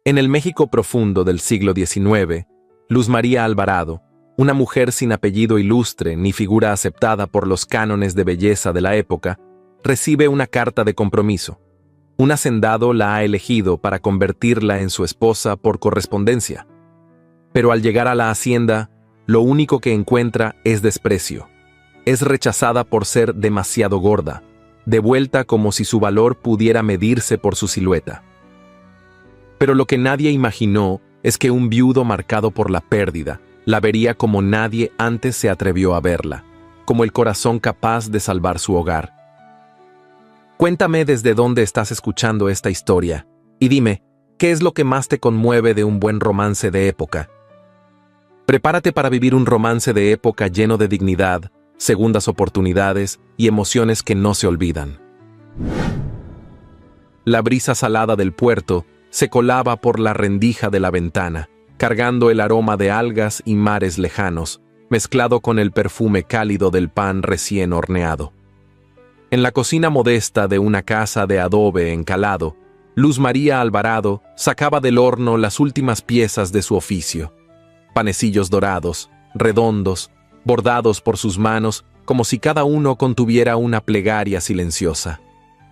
En el México profundo del siglo XIX, Luz María Alvarado, una mujer sin apellido ilustre ni figura aceptada por los cánones de belleza de la época, recibe una carta de compromiso. Un hacendado la ha elegido para convertirla en su esposa por correspondencia. Pero al llegar a la hacienda, lo único que encuentra es desprecio. Es rechazada por ser demasiado gorda, devuelta como si su valor pudiera medirse por su silueta. Pero lo que nadie imaginó es que un viudo marcado por la pérdida la vería como nadie antes se atrevió a verla, como el corazón capaz de salvar su hogar. Cuéntame desde dónde estás escuchando esta historia y dime, ¿qué es lo que más te conmueve de un buen romance de época? Prepárate para vivir un romance de época lleno de dignidad, segundas oportunidades y emociones que no se olvidan. La brisa salada del puerto se colaba por la rendija de la ventana, cargando el aroma de algas y mares lejanos, mezclado con el perfume cálido del pan recién horneado. En la cocina modesta de una casa de adobe encalado, Luz María Alvarado sacaba del horno las últimas piezas de su oficio. Panecillos dorados, redondos, bordados por sus manos como si cada uno contuviera una plegaria silenciosa.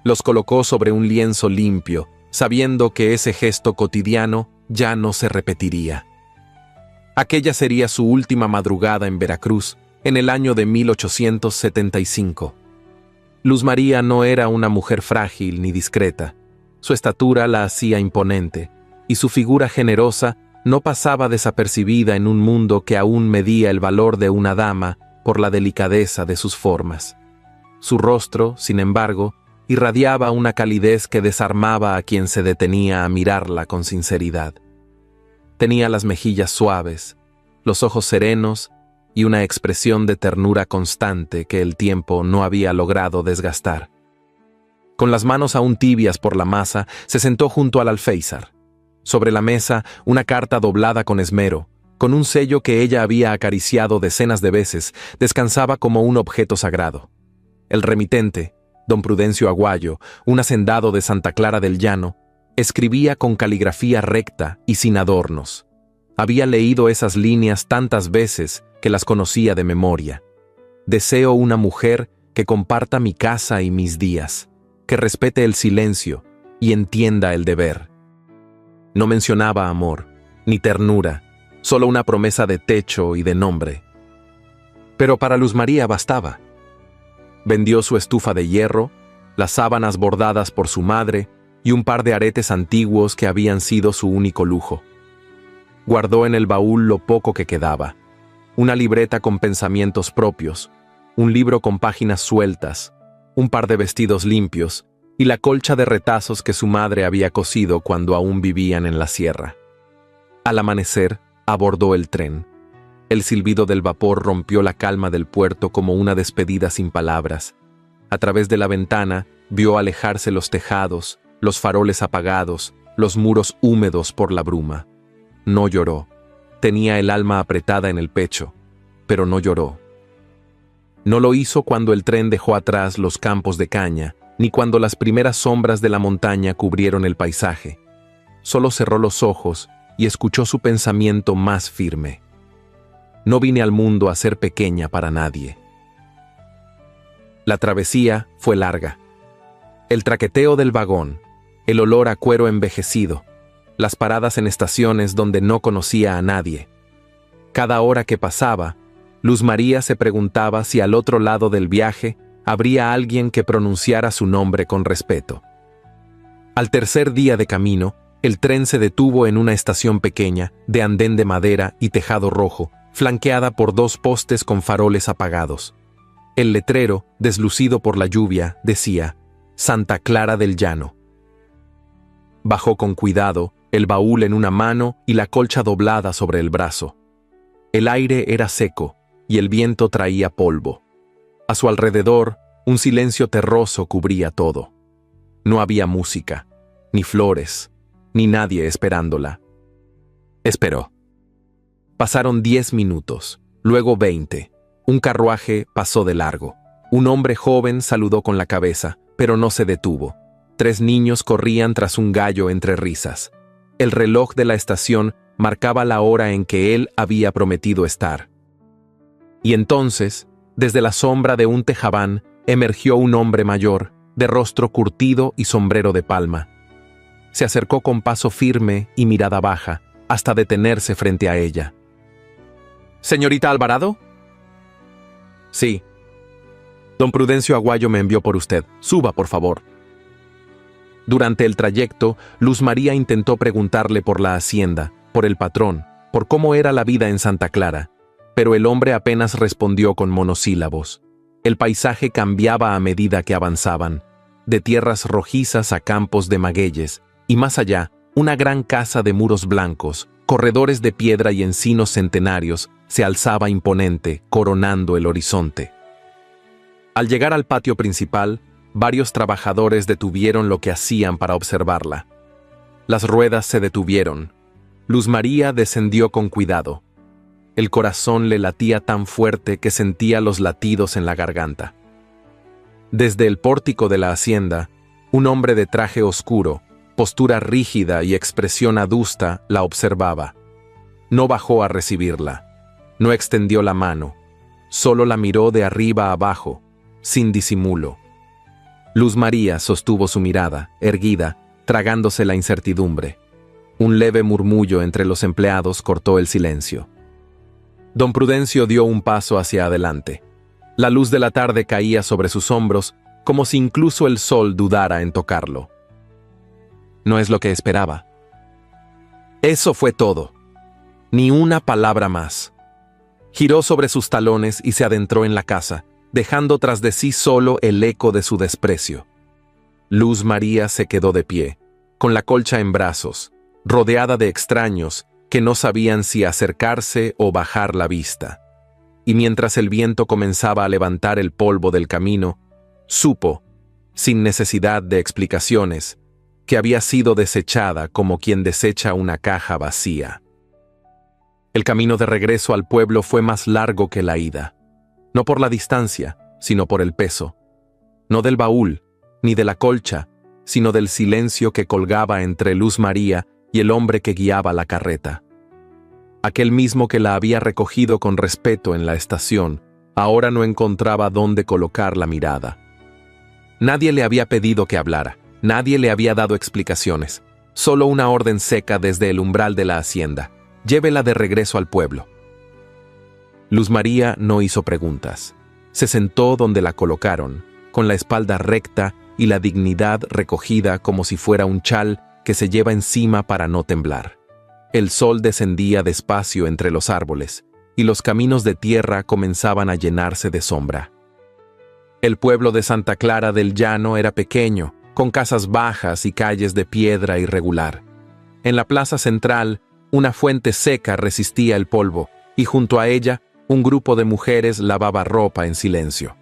Los colocó sobre un lienzo limpio, sabiendo que ese gesto cotidiano ya no se repetiría. Aquella sería su última madrugada en Veracruz, en el año de 1875. Luz María no era una mujer frágil ni discreta. Su estatura la hacía imponente, y su figura generosa no pasaba desapercibida en un mundo que aún medía el valor de una dama por la delicadeza de sus formas. Su rostro, sin embargo, irradiaba una calidez que desarmaba a quien se detenía a mirarla con sinceridad. Tenía las mejillas suaves, los ojos serenos y una expresión de ternura constante que el tiempo no había logrado desgastar. Con las manos aún tibias por la masa, se sentó junto al alféizar. Sobre la mesa, una carta doblada con esmero, con un sello que ella había acariciado decenas de veces, descansaba como un objeto sagrado. El remitente, don Prudencio Aguayo, un hacendado de Santa Clara del Llano, escribía con caligrafía recta y sin adornos. Había leído esas líneas tantas veces que las conocía de memoria. Deseo una mujer que comparta mi casa y mis días, que respete el silencio y entienda el deber. No mencionaba amor, ni ternura, solo una promesa de techo y de nombre. Pero para Luz María bastaba. Vendió su estufa de hierro, las sábanas bordadas por su madre y un par de aretes antiguos que habían sido su único lujo. Guardó en el baúl lo poco que quedaba, una libreta con pensamientos propios, un libro con páginas sueltas, un par de vestidos limpios y la colcha de retazos que su madre había cosido cuando aún vivían en la sierra. Al amanecer, abordó el tren. El silbido del vapor rompió la calma del puerto como una despedida sin palabras. A través de la ventana, vio alejarse los tejados, los faroles apagados, los muros húmedos por la bruma. No lloró. Tenía el alma apretada en el pecho, pero no lloró. No lo hizo cuando el tren dejó atrás los campos de caña, ni cuando las primeras sombras de la montaña cubrieron el paisaje. Solo cerró los ojos y escuchó su pensamiento más firme. No vine al mundo a ser pequeña para nadie. La travesía fue larga. El traqueteo del vagón, el olor a cuero envejecido, las paradas en estaciones donde no conocía a nadie. Cada hora que pasaba, Luz María se preguntaba si al otro lado del viaje habría alguien que pronunciara su nombre con respeto. Al tercer día de camino, el tren se detuvo en una estación pequeña, de andén de madera y tejado rojo, flanqueada por dos postes con faroles apagados. El letrero, deslucido por la lluvia, decía Santa Clara del Llano. Bajó con cuidado, el baúl en una mano y la colcha doblada sobre el brazo. El aire era seco y el viento traía polvo. A su alrededor, un silencio terroso cubría todo. No había música, ni flores, ni nadie esperándola. Esperó. Pasaron 10 minutos, luego 20. Un carruaje pasó de largo. Un hombre joven saludó con la cabeza, pero no se detuvo. 3 niños corrían tras un gallo entre risas. El reloj de la estación marcaba la hora en que él había prometido estar. Y entonces, desde la sombra de un tejabán, emergió un hombre mayor, de rostro curtido y sombrero de palma. Se acercó con paso firme y mirada baja, hasta detenerse frente a ella. «¿Señorita Alvarado?» «Sí. Don Prudencio Aguayo me envió por usted. Suba, por favor». Durante el trayecto, Luz María intentó preguntarle por la hacienda, por el patrón, por cómo era la vida en Santa Clara, pero el hombre apenas respondió con monosílabos. El paisaje cambiaba a medida que avanzaban, de tierras rojizas a campos de magueyes, y más allá, una gran casa de muros blancos, corredores de piedra y encinos centenarios, se alzaba imponente, coronando el horizonte. Al llegar al patio principal, varios trabajadores detuvieron lo que hacían para observarla. Las ruedas se detuvieron. Luz María descendió con cuidado. El corazón le latía tan fuerte que sentía los latidos en la garganta. Desde el pórtico de la hacienda, un hombre de traje oscuro, postura rígida y expresión adusta la observaba. No bajó a recibirla. No extendió la mano. Solo la miró de arriba a abajo, sin disimulo. Luz María sostuvo su mirada, erguida, tragándose la incertidumbre. Un leve murmullo entre los empleados cortó el silencio. Don Prudencio dio un paso hacia adelante. La luz de la tarde caía sobre sus hombros, como si incluso el sol dudara en tocarlo. No es lo que esperaba. Eso fue todo. Ni una palabra más. Giró sobre sus talones y se adentró en la casa, dejando tras de sí solo el eco de su desprecio. Luz María se quedó de pie, con la colcha en brazos, rodeada de extraños que no sabían si acercarse o bajar la vista. Y mientras el viento comenzaba a levantar el polvo del camino, supo, sin necesidad de explicaciones, que había sido desechada como quien desecha una caja vacía. El camino de regreso al pueblo fue más largo que la ida, no por la distancia, sino por el peso, no del baúl, ni de la colcha, sino del silencio que colgaba entre Luz María y el hombre que guiaba la carreta. Aquel mismo que la había recogido con respeto en la estación, ahora no encontraba dónde colocar la mirada. Nadie le había pedido que hablara, nadie le había dado explicaciones, solo una orden seca desde el umbral de la hacienda: llévela de regreso al pueblo. Luz María no hizo preguntas. Se sentó donde la colocaron, con la espalda recta y la dignidad recogida como si fuera un chal que se lleva encima para no temblar. El sol descendía despacio entre los árboles, y los caminos de tierra comenzaban a llenarse de sombra. El pueblo de Santa Clara del Llano era pequeño, con casas bajas y calles de piedra irregular. En la plaza central, una fuente seca resistía el polvo, y junto a ella, un grupo de mujeres lavaba ropa en silencio.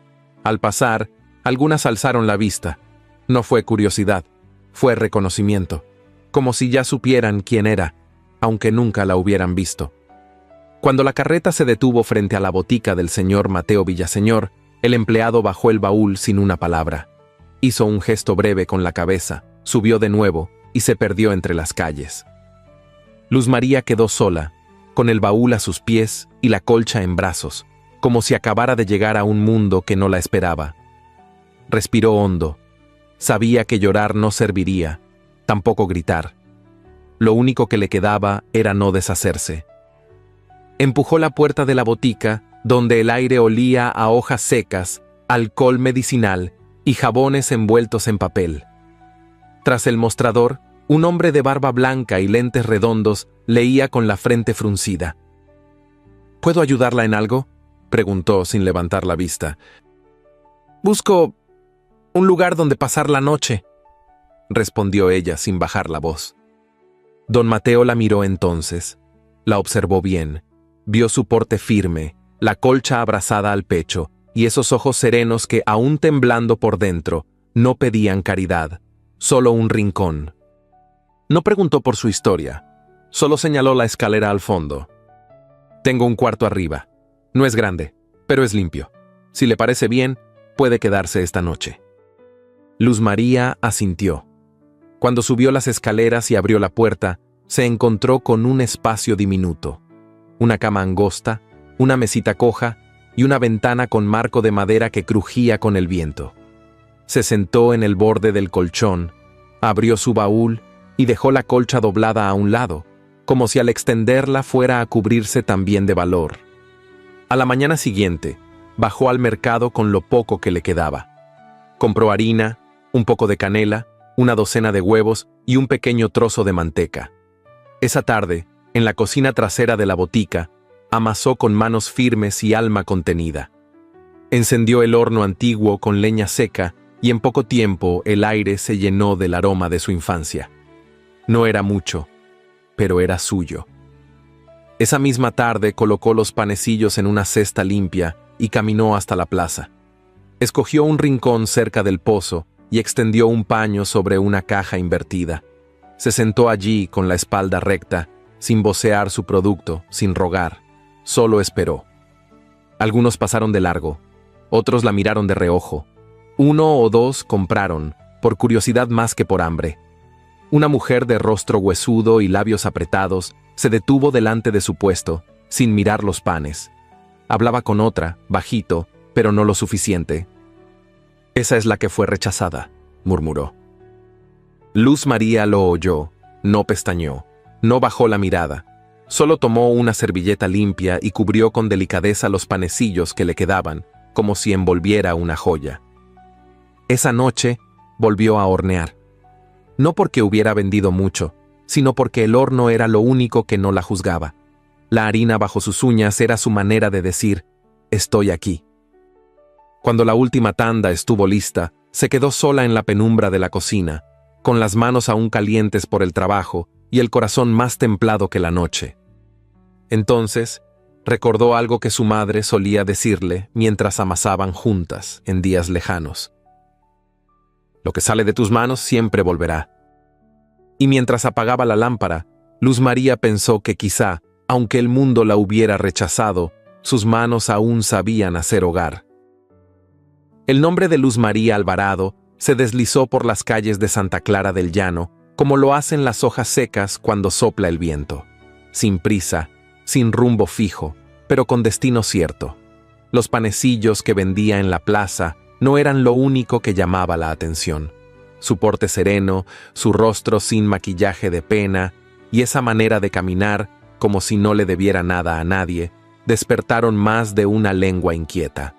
Al pasar, algunas alzaron la vista. No fue curiosidad, fue reconocimiento, como si ya supieran quién era, aunque nunca la hubieran visto. Cuando la carreta se detuvo frente a la botica del señor Mateo Villaseñor, el empleado bajó el baúl sin una palabra. Hizo un gesto breve con la cabeza, subió de nuevo y se perdió entre las calles. Luz María quedó sola, con el baúl a sus pies y la colcha en brazos, como si acabara de llegar a un mundo que no la esperaba. Respiró hondo. Sabía que llorar no serviría, tampoco gritar. Lo único que le quedaba era no deshacerse. Empujó la puerta de la botica, donde el aire olía a hojas secas, alcohol medicinal y jabones envueltos en papel. Tras el mostrador, un hombre de barba blanca y lentes redondos leía con la frente fruncida. ¿Puedo ayudarla en algo?, preguntó sin levantar la vista. «Busco un lugar donde pasar la noche», respondió ella sin bajar la voz. Don Mateo la miró entonces, la observó bien, vio su porte firme, la colcha abrazada al pecho y esos ojos serenos que, aún temblando por dentro, no pedían caridad, solo un rincón. No preguntó por su historia, solo señaló la escalera al fondo. «Tengo un cuarto arriba. No es grande, pero es limpio. Si le parece bien, puede quedarse esta noche». Luz María asintió. Cuando subió las escaleras y abrió la puerta, se encontró con un espacio diminuto, una cama angosta, una mesita coja y una ventana con marco de madera que crujía con el viento. Se sentó en el borde del colchón, abrió su baúl y dejó la colcha doblada a un lado, como si al extenderla fuera a cubrirse también de valor. A la mañana siguiente, bajó al mercado con lo poco que le quedaba. Compró harina, un poco de canela, una docena de huevos y un pequeño trozo de manteca. Esa tarde, en la cocina trasera de la botica, amasó con manos firmes y alma contenida. Encendió el horno antiguo con leña seca y en poco tiempo el aire se llenó del aroma de su infancia. No era mucho, pero era suyo. Esa misma tarde colocó los panecillos en una cesta limpia y caminó hasta la plaza. Escogió un rincón cerca del pozo y extendió un paño sobre una caja invertida. Se sentó allí con la espalda recta, sin vocear su producto, sin rogar. Solo esperó. Algunos pasaron de largo, otros la miraron de reojo. Uno o dos compraron, por curiosidad más que por hambre. Una mujer de rostro huesudo y labios apretados se detuvo delante de su puesto, sin mirar los panes. Hablaba con otra, bajito, pero no lo suficiente. «Esa es la que fue rechazada», murmuró. Luz María lo oyó, no pestañeó, no bajó la mirada. Solo tomó una servilleta limpia y cubrió con delicadeza los panecillos que le quedaban, como si envolviera una joya. Esa noche volvió a hornear. No porque hubiera vendido mucho, sino porque el horno era lo único que no la juzgaba. La harina bajo sus uñas era su manera de decir, «Estoy aquí». Cuando la última tanda estuvo lista, se quedó sola en la penumbra de la cocina, con las manos aún calientes por el trabajo y el corazón más templado que la noche. Entonces, recordó algo que su madre solía decirle mientras amasaban juntas en días lejanos. «Lo que sale de tus manos siempre volverá». Y mientras apagaba la lámpara, Luz María pensó que quizá, aunque el mundo la hubiera rechazado, sus manos aún sabían hacer hogar. El nombre de Luz María Alvarado se deslizó por las calles de Santa Clara del Llano, como lo hacen las hojas secas cuando sopla el viento. Sin prisa, sin rumbo fijo, pero con destino cierto. Los panecillos que vendía en la plaza no eran lo único que llamaba la atención. Su porte sereno, su rostro sin maquillaje de pena y esa manera de caminar, como si no le debiera nada a nadie, despertaron más de una lengua inquieta.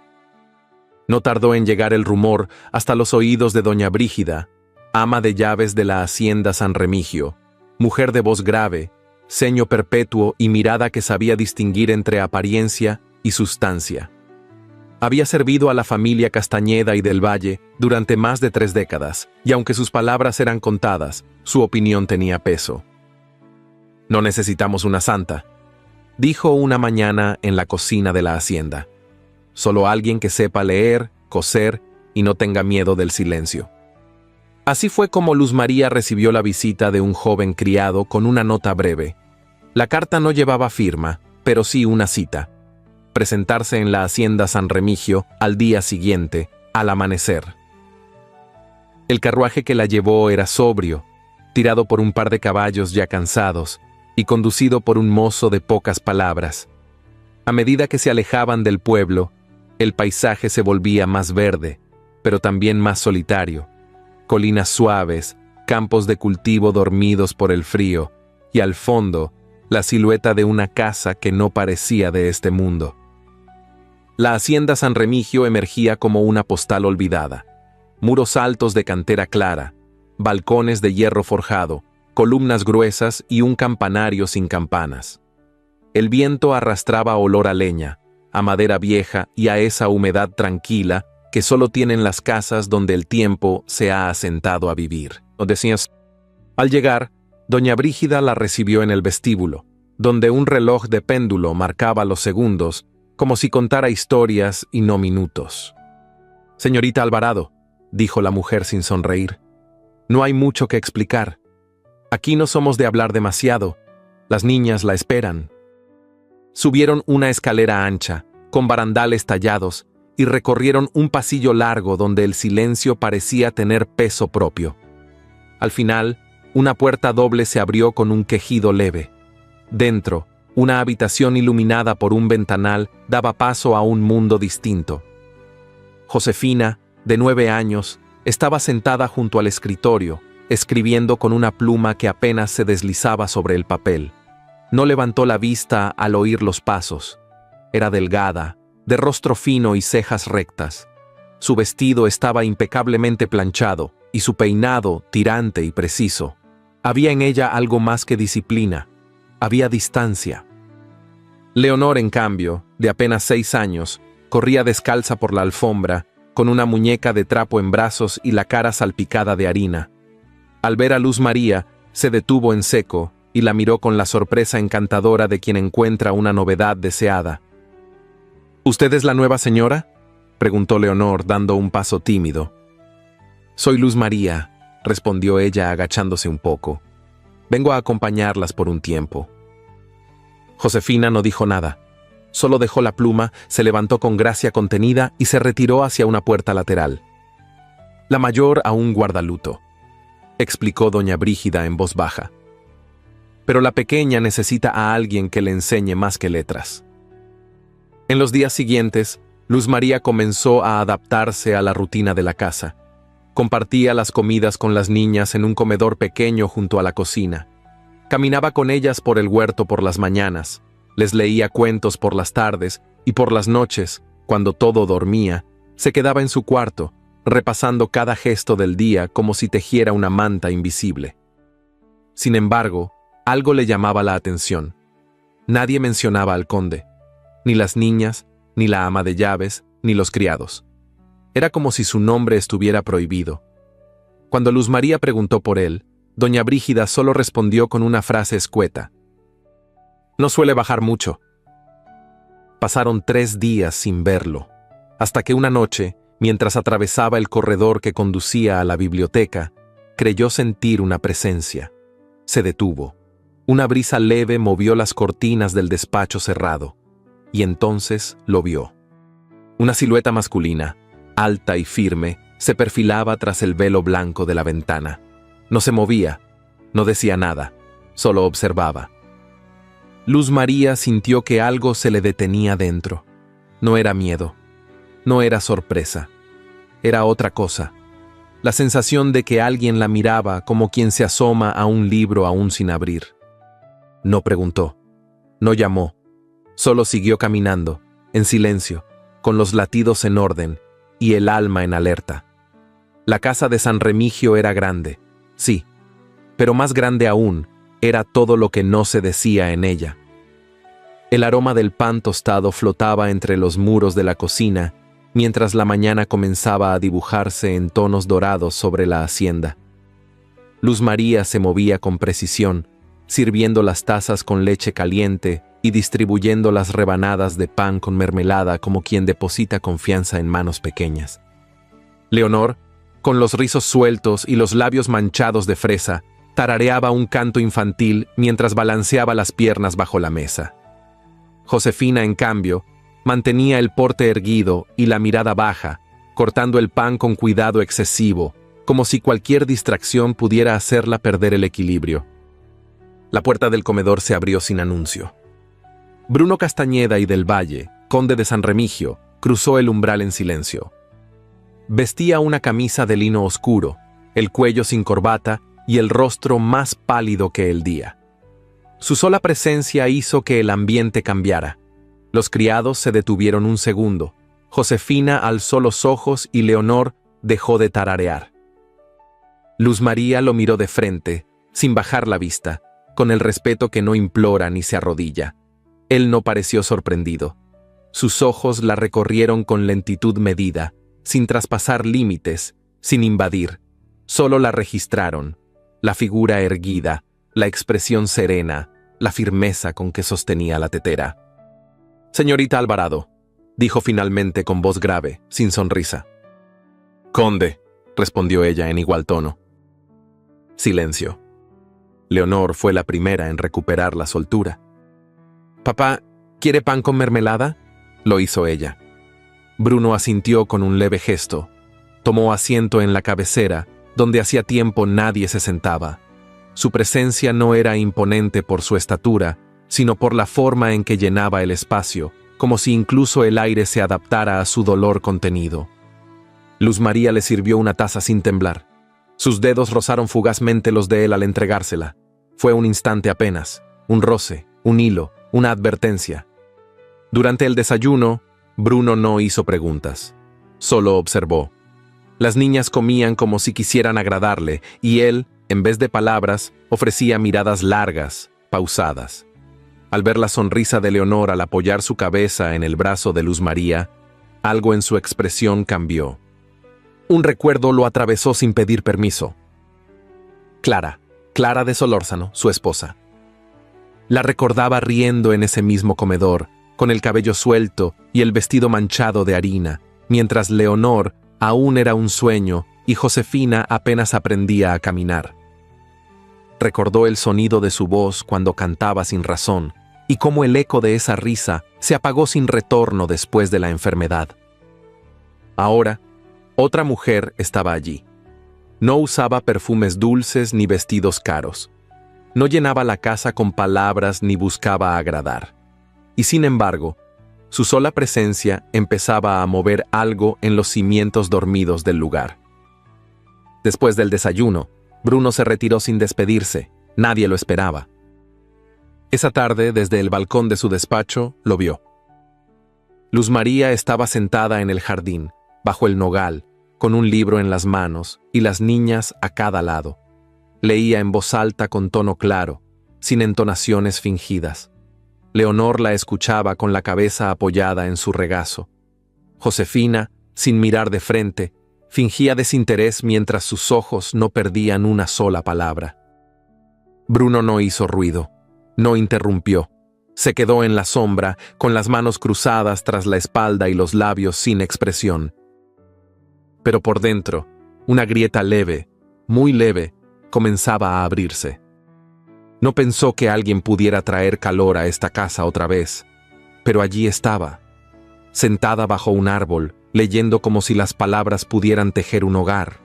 No tardó en llegar el rumor hasta los oídos de doña Brígida, ama de llaves de la hacienda San Remigio, mujer de voz grave, ceño perpetuo y mirada que sabía distinguir entre apariencia y sustancia. Había servido a la familia Castañeda y del Valle durante más de 3 décadas, y aunque sus palabras eran contadas, su opinión tenía peso. «No necesitamos una santa», dijo una mañana en la cocina de la hacienda. «Solo alguien que sepa leer, coser y no tenga miedo del silencio». Así fue como Luz María recibió la visita de un joven criado con una nota breve. La carta no llevaba firma, pero sí una cita. Presentarse en la hacienda San Remigio al día siguiente, al amanecer. El carruaje que la llevó era sobrio, tirado por un par de caballos ya cansados y conducido por un mozo de pocas palabras. A medida que se alejaban del pueblo, el paisaje se volvía más verde, pero también más solitario. Colinas suaves, campos de cultivo dormidos por el frío, y al fondo, la silueta de una casa que no parecía de este mundo. La hacienda San Remigio emergía como una postal olvidada. Muros altos de cantera clara, balcones de hierro forjado, columnas gruesas y un campanario sin campanas. El viento arrastraba olor a leña, a madera vieja y a esa humedad tranquila que solo tienen las casas donde el tiempo se ha asentado a vivir. Al llegar, doña Brígida la recibió en el vestíbulo, donde un reloj de péndulo marcaba los segundos, como si contara historias y no minutos. «Señorita Alvarado», dijo la mujer sin sonreír, «no hay mucho que explicar. Aquí no somos de hablar demasiado. Las niñas la esperan». Subieron una escalera ancha, con barandales tallados, y recorrieron un pasillo largo donde el silencio parecía tener peso propio. Al final, una puerta doble se abrió con un quejido leve. Dentro, una habitación iluminada por un ventanal daba paso a un mundo distinto. Josefina, de 9 años, estaba sentada junto al escritorio, escribiendo con una pluma que apenas se deslizaba sobre el papel. No levantó la vista al oír los pasos. Era delgada, de rostro fino y cejas rectas. Su vestido estaba impecablemente planchado y su peinado tirante y preciso. Había en ella algo más que disciplina. Había distancia. Leonor, en cambio, de apenas 6 años, corría descalza por la alfombra, con una muñeca de trapo en brazos y la cara salpicada de harina. Al ver a Luz María, se detuvo en seco y la miró con la sorpresa encantadora de quien encuentra una novedad deseada. ¿Usted es la nueva señora?, preguntó Leonor, dando un paso tímido. «Soy Luz María», respondió ella agachándose un poco. «Vengo a acompañarlas por un tiempo». Josefina no dijo nada. Solo dejó la pluma, se levantó con gracia contenida y se retiró hacia una puerta lateral. «La mayor aún guarda luto», explicó doña Brígida en voz baja. «Pero la pequeña necesita a alguien que le enseñe más que letras». En los días siguientes, Luz María comenzó a adaptarse a la rutina de la casa. Compartía las comidas con las niñas en un comedor pequeño junto a la cocina. Caminaba con ellas por el huerto por las mañanas, les leía cuentos por las tardes y por las noches, cuando todo dormía, se quedaba en su cuarto, repasando cada gesto del día como si tejiera una manta invisible. Sin embargo, algo le llamaba la atención. Nadie mencionaba al conde, ni las niñas, ni la ama de llaves, ni los criados. Era como si su nombre estuviera prohibido. Cuando Luz María preguntó por él, doña Brígida solo respondió con una frase escueta. «No suele bajar mucho». Pasaron 3 días sin verlo, hasta que una noche, mientras atravesaba el corredor que conducía a la biblioteca, creyó sentir una presencia. Se detuvo. Una brisa leve movió las cortinas del despacho cerrado, y entonces lo vio. Una silueta masculina, alta y firme, se perfilaba tras el velo blanco de la ventana. No se movía, no decía nada, solo observaba. Luz María sintió que algo se le detenía dentro. No era miedo, no era sorpresa, era otra cosa. La sensación de que alguien la miraba como quien se asoma a un libro aún sin abrir. No preguntó, no llamó, solo siguió caminando, en silencio, con los latidos en orden y el alma en alerta. La casa de San Remigio era grande, sí, pero más grande aún era todo lo que no se decía en ella. El aroma del pan tostado flotaba entre los muros de la cocina, mientras la mañana comenzaba a dibujarse en tonos dorados sobre la hacienda. Luz María se movía con precisión, sirviendo las tazas con leche caliente y distribuyendo las rebanadas de pan con mermelada como quien deposita confianza en manos pequeñas. Leonor, con los rizos sueltos y los labios manchados de fresa, tarareaba un canto infantil mientras balanceaba las piernas bajo la mesa. Josefina, en cambio, mantenía el porte erguido y la mirada baja, cortando el pan con cuidado excesivo, como si cualquier distracción pudiera hacerla perder el equilibrio. La puerta del comedor se abrió sin anuncio. Bruno Castañeda y del Valle, conde de San Remigio, cruzó el umbral en silencio. Vestía una camisa de lino oscuro, el cuello sin corbata y el rostro más pálido que el día. Su sola presencia hizo que el ambiente cambiara. Los criados se detuvieron un segundo. Josefina alzó los ojos y Leonor dejó de tararear. Luz María lo miró de frente, sin bajar la vista, con el respeto que no implora ni se arrodilla. Él no pareció sorprendido. Sus ojos la recorrieron con lentitud medida, sin traspasar límites, sin invadir. Solo la registraron, la figura erguida, la expresión serena, la firmeza con que sostenía la tetera. «Señorita Alvarado», dijo finalmente con voz grave, sin sonrisa. «Conde», respondió ella en igual tono. Silencio. Leonor fue la primera en recuperar la soltura. «Papá, ¿quiere pan con mermelada?», lo hizo ella. Bruno asintió con un leve gesto. Tomó asiento en la cabecera, donde hacía tiempo nadie se sentaba. Su presencia no era imponente por su estatura, sino por la forma en que llenaba el espacio, como si incluso el aire se adaptara a su dolor contenido. Luz María le sirvió una taza sin temblar. Sus dedos rozaron fugazmente los de él al entregársela. Fue un instante apenas, un roce, un hilo, una advertencia. Durante el desayuno, Bruno no hizo preguntas. Solo observó. Las niñas comían como si quisieran agradarle, y él, en vez de palabras, ofrecía miradas largas, pausadas. Al ver la sonrisa de Leonor al apoyar su cabeza en el brazo de Luz María, algo en su expresión cambió. Un recuerdo lo atravesó sin pedir permiso. Clara de Solórzano, su esposa. La recordaba riendo en ese mismo comedor, con el cabello suelto y el vestido manchado de harina, mientras Leonor aún era un sueño y Josefina apenas aprendía a caminar. Recordó el sonido de su voz cuando cantaba sin razón, y cómo el eco de esa risa se apagó sin retorno después de la enfermedad. Ahora, otra mujer estaba allí. No usaba perfumes dulces ni vestidos caros. No llenaba la casa con palabras ni buscaba agradar. Y sin embargo, su sola presencia empezaba a mover algo en los cimientos dormidos del lugar. Después del desayuno, Bruno se retiró sin despedirse. Nadie lo esperaba. Esa tarde, desde el balcón de su despacho, lo vio. Luz María estaba sentada en el jardín, bajo el nogal, con un libro en las manos y las niñas a cada lado. Leía en voz alta con tono claro, sin entonaciones fingidas. Leonor la escuchaba con la cabeza apoyada en su regazo. Josefina, sin mirar de frente, fingía desinterés mientras sus ojos no perdían una sola palabra. Bruno no hizo ruido, no interrumpió. Se quedó en la sombra, con las manos cruzadas tras la espalda y los labios sin expresión. Pero por dentro, una grieta leve, muy leve, comenzaba a abrirse. No pensó que alguien pudiera traer calor a esta casa otra vez, pero allí estaba, sentada bajo un árbol, leyendo como si las palabras pudieran tejer un hogar.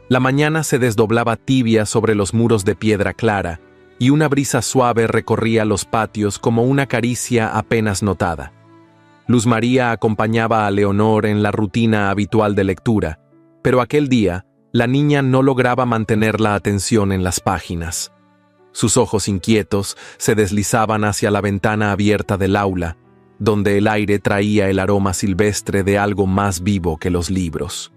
La mañana se desdoblaba tibia sobre los muros de piedra clara, y una brisa suave recorría los patios como una caricia apenas notada. Luz María acompañaba a Leonor en la rutina habitual de lectura, pero aquel día la niña no lograba mantener la atención en las páginas. Sus ojos inquietos se deslizaban hacia la ventana abierta del aula, donde el aire traía el aroma silvestre de algo más vivo que los libros.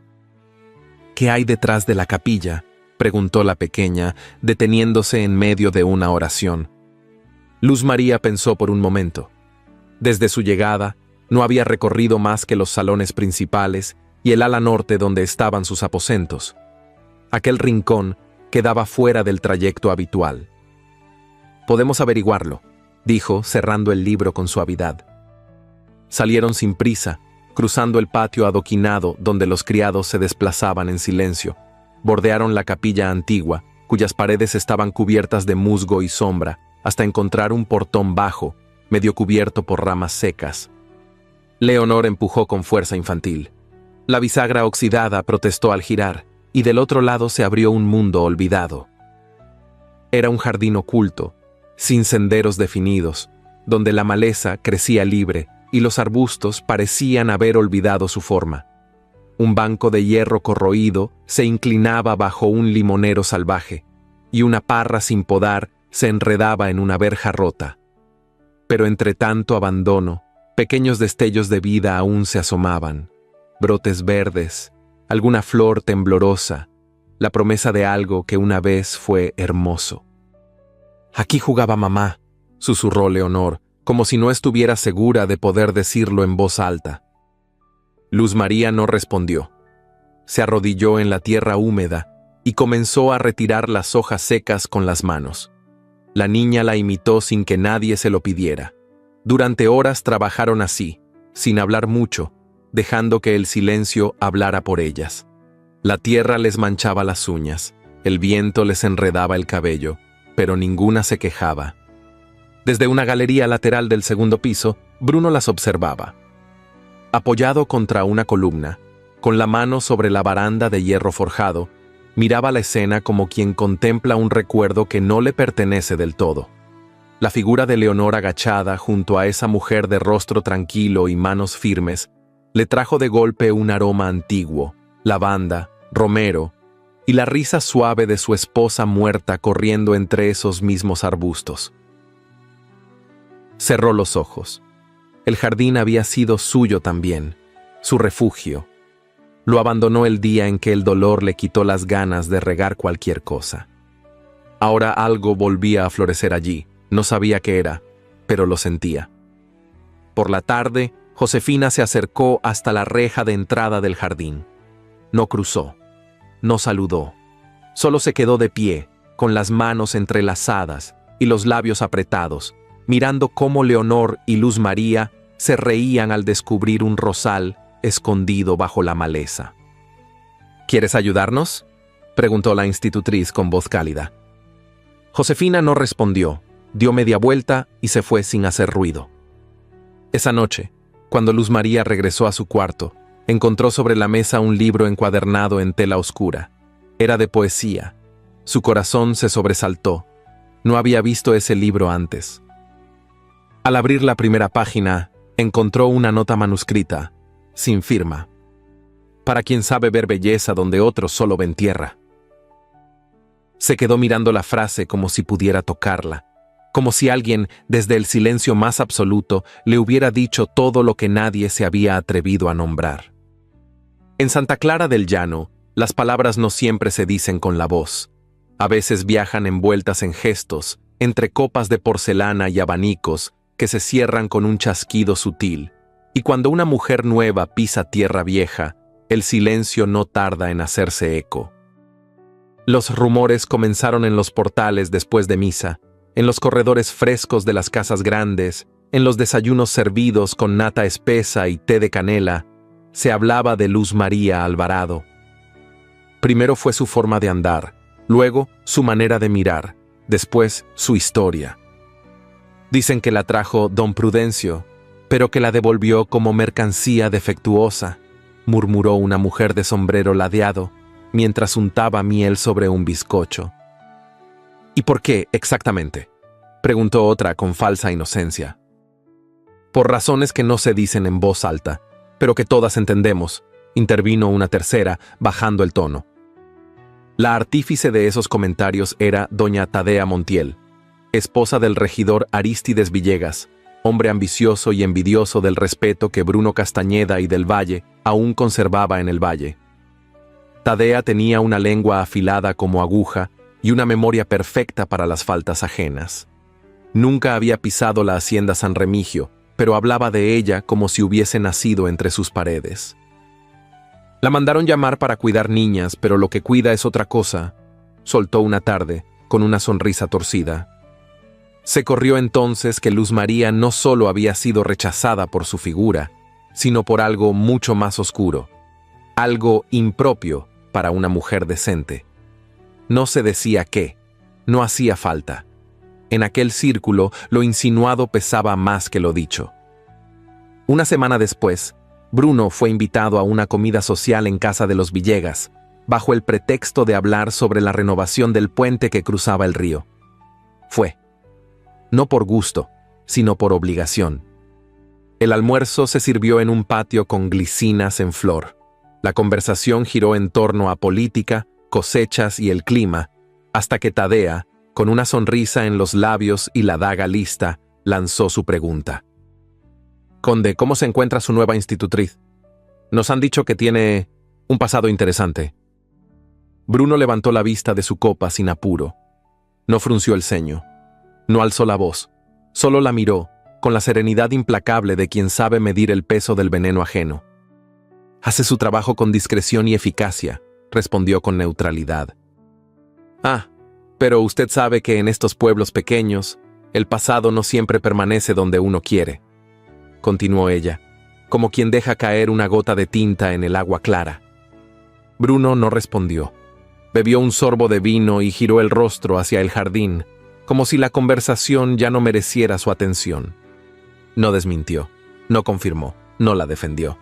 ¿Qué hay detrás de la capilla?, preguntó la pequeña, deteniéndose en medio de una oración. Luz María pensó por un momento. Desde su llegada, no había recorrido más que los salones principales y el ala norte donde estaban sus aposentos. Aquel rincón quedaba fuera del trayecto habitual. «Podemos averiguarlo», dijo, cerrando el libro con suavidad. Salieron sin prisa, cruzando el patio adoquinado donde los criados se desplazaban en silencio. Bordearon la capilla antigua, cuyas paredes estaban cubiertas de musgo y sombra, hasta encontrar un portón bajo, medio cubierto por ramas secas. Leonor empujó con fuerza infantil. La bisagra oxidada protestó al girar, y del otro lado se abrió un mundo olvidado. Era un jardín oculto, sin senderos definidos, donde la maleza crecía libre y los arbustos parecían haber olvidado su forma. Un banco de hierro corroído se inclinaba bajo un limonero salvaje, y una parra sin podar se enredaba en una verja rota. Pero entre tanto abandono, pequeños destellos de vida aún se asomaban, brotes verdes, alguna flor temblorosa, la promesa de algo que una vez fue hermoso. «Aquí jugaba mamá», susurró Leonor, como si no estuviera segura de poder decirlo en voz alta. Luz María no respondió. Se arrodilló en la tierra húmeda y comenzó a retirar las hojas secas con las manos. La niña la imitó sin que nadie se lo pidiera. Durante horas trabajaron así, sin hablar mucho, dejando que el silencio hablara por ellas. La tierra les manchaba las uñas, el viento les enredaba el cabello, pero ninguna se quejaba. Desde una galería lateral del segundo piso, Bruno las observaba. Apoyado contra una columna, con la mano sobre la baranda de hierro forjado, Miraba la escena como quien contempla un recuerdo que no le pertenece del todo. La figura de Leonor agachada junto a esa mujer de rostro tranquilo y manos firmes le trajo de golpe un aroma antiguo, lavanda, romero, y la risa suave de su esposa muerta corriendo entre esos mismos arbustos. Cerró los ojos. El jardín había sido suyo también, su refugio. Lo abandonó el día en que el dolor le quitó las ganas de regar cualquier cosa. Ahora algo volvía a florecer allí. No sabía qué era, pero lo sentía. Por la tarde, Josefina se acercó hasta la reja de entrada del jardín. No cruzó, no saludó. Solo se quedó de pie, con las manos entrelazadas y los labios apretados, mirando cómo Leonor y Luz María se reían al descubrir un rosal escondido bajo la maleza. ¿Quieres ayudarnos?, preguntó la institutriz con voz cálida. Josefina no respondió, dio media vuelta y se fue sin hacer ruido. Esa noche, cuando Luz María regresó a su cuarto, encontró sobre la mesa un libro encuadernado en tela oscura. Era de poesía. Su corazón se sobresaltó. No había visto ese libro antes. Al abrir la primera página, encontró una nota manuscrita, sin firma. Para quien sabe ver belleza donde otros solo ven tierra. Se quedó mirando la frase como si pudiera tocarla, como si alguien, desde el silencio más absoluto, le hubiera dicho todo lo que nadie se había atrevido a nombrar. En Santa Clara del Llano, las palabras no siempre se dicen con la voz. A veces viajan envueltas en gestos, entre copas de porcelana y abanicos que se cierran con un chasquido sutil. Y cuando una mujer nueva pisa tierra vieja, el silencio no tarda en hacerse eco. Los rumores comenzaron en los portales después de misa, en los corredores frescos de las casas grandes, en los desayunos servidos con nata espesa y té de canela. Se hablaba de Luz María Alvarado. Primero fue su forma de andar, luego su manera de mirar, después su historia. Dicen que la trajo don Prudencio, pero que la devolvió como mercancía defectuosa, murmuró una mujer de sombrero ladeado, mientras untaba miel sobre un bizcocho. ¿Y por qué, exactamente?, preguntó otra con falsa inocencia. Por razones que no se dicen en voz alta, pero que todas entendemos, intervino una tercera, bajando el tono. La artífice de esos comentarios era doña Tadea Montiel, esposa del regidor Arístides Villegas, hombre ambicioso y envidioso del respeto que Bruno Castañeda y del Valle aún conservaba en el valle. Tadea tenía una lengua afilada como aguja y una memoria perfecta para las faltas ajenas. Nunca había pisado la hacienda San Remigio, pero hablaba de ella como si hubiese nacido entre sus paredes. La mandaron llamar para cuidar niñas, pero lo que cuida es otra cosa, soltó una tarde, con una sonrisa torcida. Se corrió entonces que Luz María no solo había sido rechazada por su figura, sino por algo mucho más oscuro, algo impropio para una mujer decente. No se decía qué, no hacía falta. En aquel círculo lo insinuado pesaba más que lo dicho. Una semana después, Bruno fue invitado a una comida social en casa de los Villegas, bajo el pretexto de hablar sobre la renovación del puente que cruzaba el río. Fue. No por gusto, sino por obligación. El almuerzo se sirvió en un patio con glicinas en flor. La conversación giró en torno a política, cosechas y el clima, hasta que Tadea, con una sonrisa en los labios y la daga lista, lanzó su pregunta. Conde, ¿cómo se encuentra su nueva institutriz? Nos han dicho que tiene un pasado interesante. Bruno levantó la vista de su copa sin apuro. No frunció el ceño. No alzó la voz. Solo la miró, con la serenidad implacable de quien sabe medir el peso del veneno ajeno. Hace su trabajo con discreción y eficacia, respondió con neutralidad. Ah, pero usted sabe que en estos pueblos pequeños, el pasado no siempre permanece donde uno quiere, continuó ella, como quien deja caer una gota de tinta en el agua clara. Bruno no respondió. Bebió un sorbo de vino y giró el rostro hacia el jardín, como si la conversación ya no mereciera su atención. No desmintió, no confirmó, no la defendió.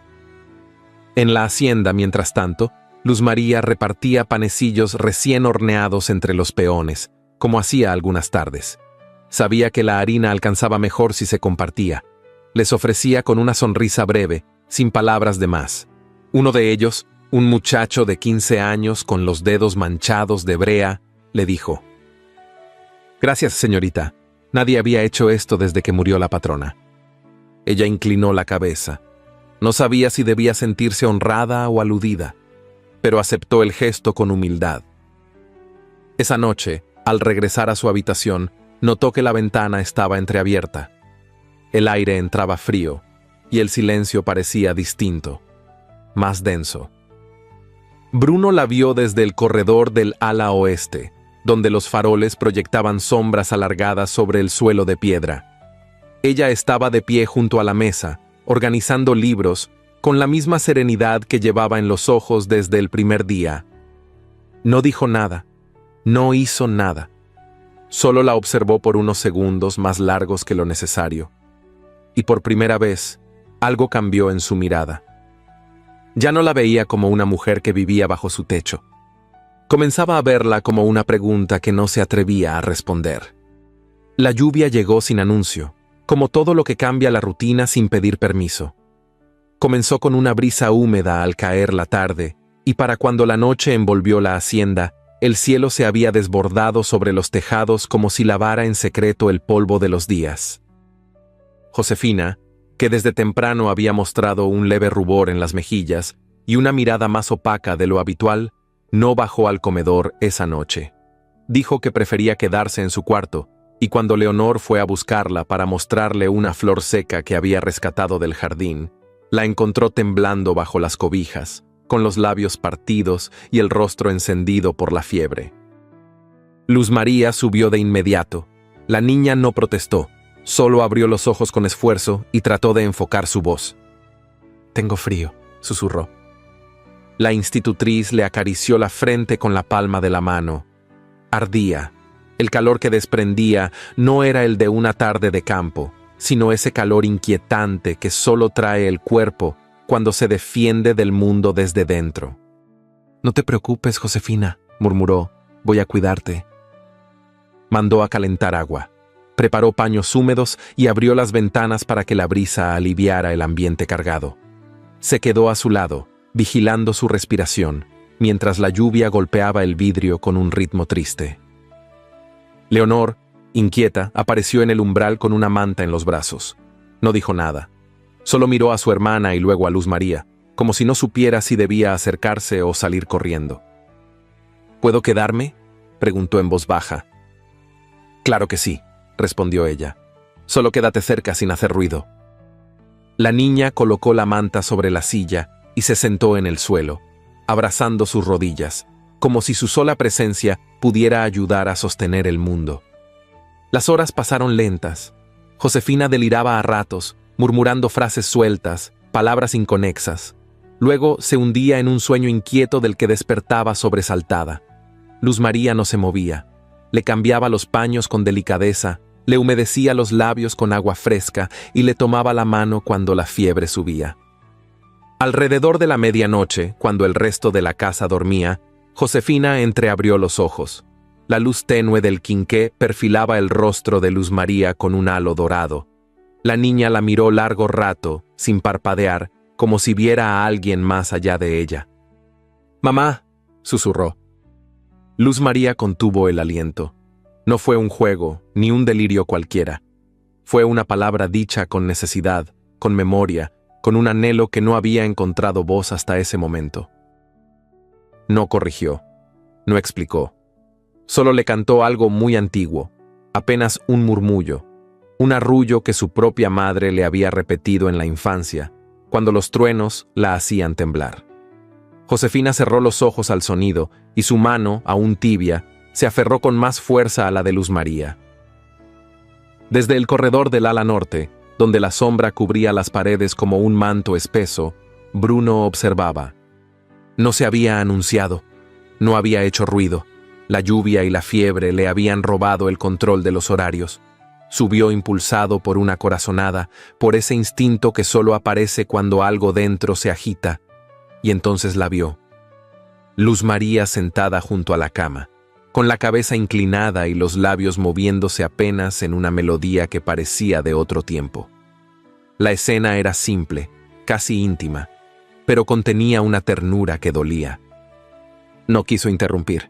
En la hacienda, mientras tanto, Luz María repartía panecillos recién horneados entre los peones, como hacía algunas tardes. Sabía que la harina alcanzaba mejor si se compartía. Les ofrecía con una sonrisa breve, sin palabras de más. Uno de ellos, un muchacho de 15 años con los dedos manchados de brea, le dijo: «Gracias, señorita. Nadie había hecho esto desde que murió la patrona». Ella inclinó la cabeza. No sabía si debía sentirse honrada o aludida, pero aceptó el gesto con humildad. Esa noche, al regresar a su habitación, notó que la ventana estaba entreabierta. El aire entraba frío, y el silencio parecía distinto, más denso. Bruno la vio desde el corredor del ala oeste, donde los faroles proyectaban sombras alargadas sobre el suelo de piedra. Ella estaba de pie junto a la mesa, organizando libros, con la misma serenidad que llevaba en los ojos desde el primer día. No dijo nada, no hizo nada. Solo la observó por unos segundos más largos que lo necesario. Y por primera vez, algo cambió en su mirada. Ya no la veía como una mujer que vivía bajo su techo. Comenzaba a verla como una pregunta que no se atrevía a responder. La lluvia llegó sin anuncio, como todo lo que cambia la rutina sin pedir permiso. Comenzó con una brisa húmeda al caer la tarde, y para cuando la noche envolvió la hacienda, el cielo se había desbordado sobre los tejados como si lavara en secreto el polvo de los días. Josefina, que desde temprano había mostrado un leve rubor en las mejillas y una mirada más opaca de lo habitual, no bajó al comedor esa noche. Dijo que prefería quedarse en su cuarto, y cuando Leonor fue a buscarla para mostrarle una flor seca que había rescatado del jardín, la encontró temblando bajo las cobijas, con los labios partidos y el rostro encendido por la fiebre. Luz María subió de inmediato. La niña no protestó, solo abrió los ojos con esfuerzo y trató de enfocar su voz. «Tengo frío», susurró. La institutriz le acarició la frente con la palma de la mano. Ardía. El calor que desprendía no era el de una tarde de campo, sino ese calor inquietante que solo trae el cuerpo cuando se defiende del mundo desde dentro. «No te preocupes, Josefina», murmuró, «voy a cuidarte». Mandó a calentar agua. Preparó paños húmedos y abrió las ventanas para que la brisa aliviara el ambiente cargado. Se quedó a su lado, vigilando su respiración, mientras la lluvia golpeaba el vidrio con un ritmo triste. Leonor, inquieta, apareció en el umbral con una manta en los brazos. No dijo nada. Solo miró a su hermana y luego a Luz María, como si no supiera si debía acercarse o salir corriendo. «¿Puedo quedarme?», preguntó en voz baja. «Claro que sí», respondió ella. «Solo quédate cerca sin hacer ruido». La niña colocó la manta sobre la silla y se sentó en el suelo, abrazando sus rodillas, como si su sola presencia pudiera ayudar a sostener el mundo. Las horas pasaron lentas. Josefina deliraba a ratos, murmurando frases sueltas, palabras inconexas. Luego se hundía en un sueño inquieto del que despertaba sobresaltada. Luz María no se movía. Le cambiaba los paños con delicadeza, le humedecía los labios con agua fresca y le tomaba la mano cuando la fiebre subía. Alrededor de la medianoche, cuando el resto de la casa dormía, Josefina entreabrió los ojos. La luz tenue del quinqué perfilaba el rostro de Luz María con un halo dorado. La niña la miró largo rato, sin parpadear, como si viera a alguien más allá de ella. «Mamá», susurró. Luz María contuvo el aliento. No fue un juego, ni un delirio cualquiera. Fue una palabra dicha con necesidad, con memoria, con un anhelo que no había encontrado voz hasta ese momento. No corrigió, no explicó. Solo le cantó algo muy antiguo, apenas un murmullo, un arrullo que su propia madre le había repetido en la infancia, cuando los truenos la hacían temblar. Josefina cerró los ojos al sonido y su mano, aún tibia, se aferró con más fuerza a la de Luz María. Desde el corredor del ala norte, donde la sombra cubría las paredes como un manto espeso, Bruno observaba. No se había anunciado, no había hecho ruido. La lluvia y la fiebre le habían robado el control de los horarios. Subió impulsado por una corazonada, por ese instinto que solo aparece cuando algo dentro se agita, y entonces la vio. Luz María sentada junto a la cama, con la cabeza inclinada y los labios moviéndose apenas en una melodía que parecía de otro tiempo. La escena era simple, casi íntima, pero contenía una ternura que dolía. No quiso interrumpir.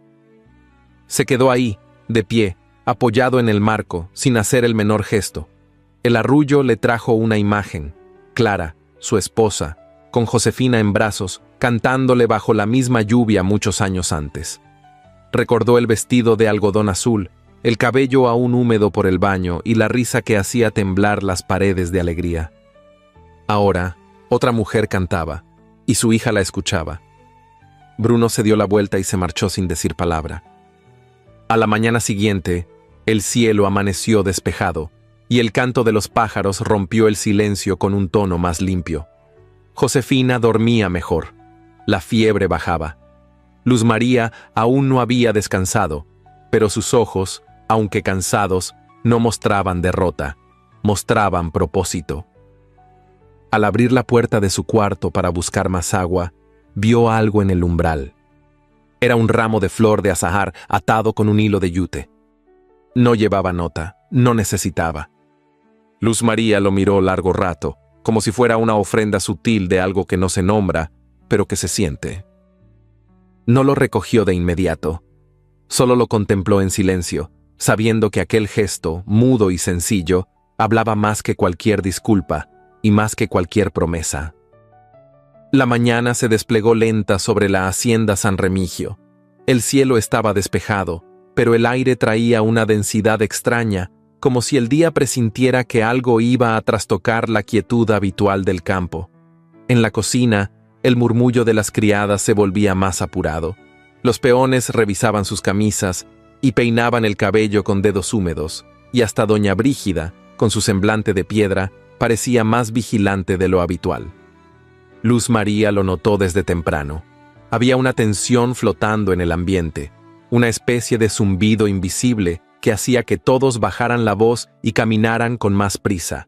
Se quedó ahí, de pie, apoyado en el marco, sin hacer el menor gesto. El arrullo le trajo una imagen, Clara, su esposa, con Josefina en brazos, cantándole bajo la misma lluvia muchos años antes. Recordó el vestido de algodón azul, el cabello aún húmedo por el baño y la risa que hacía temblar las paredes de alegría. Ahora, otra mujer cantaba, y su hija la escuchaba. Bruno se dio la vuelta y se marchó sin decir palabra. A la mañana siguiente, el cielo amaneció despejado, y el canto de los pájaros rompió el silencio con un tono más limpio. Josefina dormía mejor. La fiebre bajaba. Luz María aún no había descansado, pero sus ojos, aunque cansados, no mostraban derrota, mostraban propósito. Al abrir la puerta de su cuarto para buscar más agua, vio algo en el umbral. Era un ramo de flor de azahar atado con un hilo de yute. No llevaba nota, no necesitaba. Luz María lo miró largo rato, como si fuera una ofrenda sutil de algo que no se nombra, pero que se siente. No lo recogió de inmediato. Solo lo contempló en silencio, sabiendo que aquel gesto, mudo y sencillo, hablaba más que cualquier disculpa y más que cualquier promesa. La mañana se desplegó lenta sobre la hacienda San Remigio. El cielo estaba despejado, pero el aire traía una densidad extraña, como si el día presintiera que algo iba a trastocar la quietud habitual del campo. En la cocina, el murmullo de las criadas se volvía más apurado. Los peones revisaban sus camisas y peinaban el cabello con dedos húmedos, y hasta doña Brígida, con su semblante de piedra, parecía más vigilante de lo habitual. Luz María lo notó desde temprano. Había una tensión flotando en el ambiente, una especie de zumbido invisible que hacía que todos bajaran la voz y caminaran con más prisa.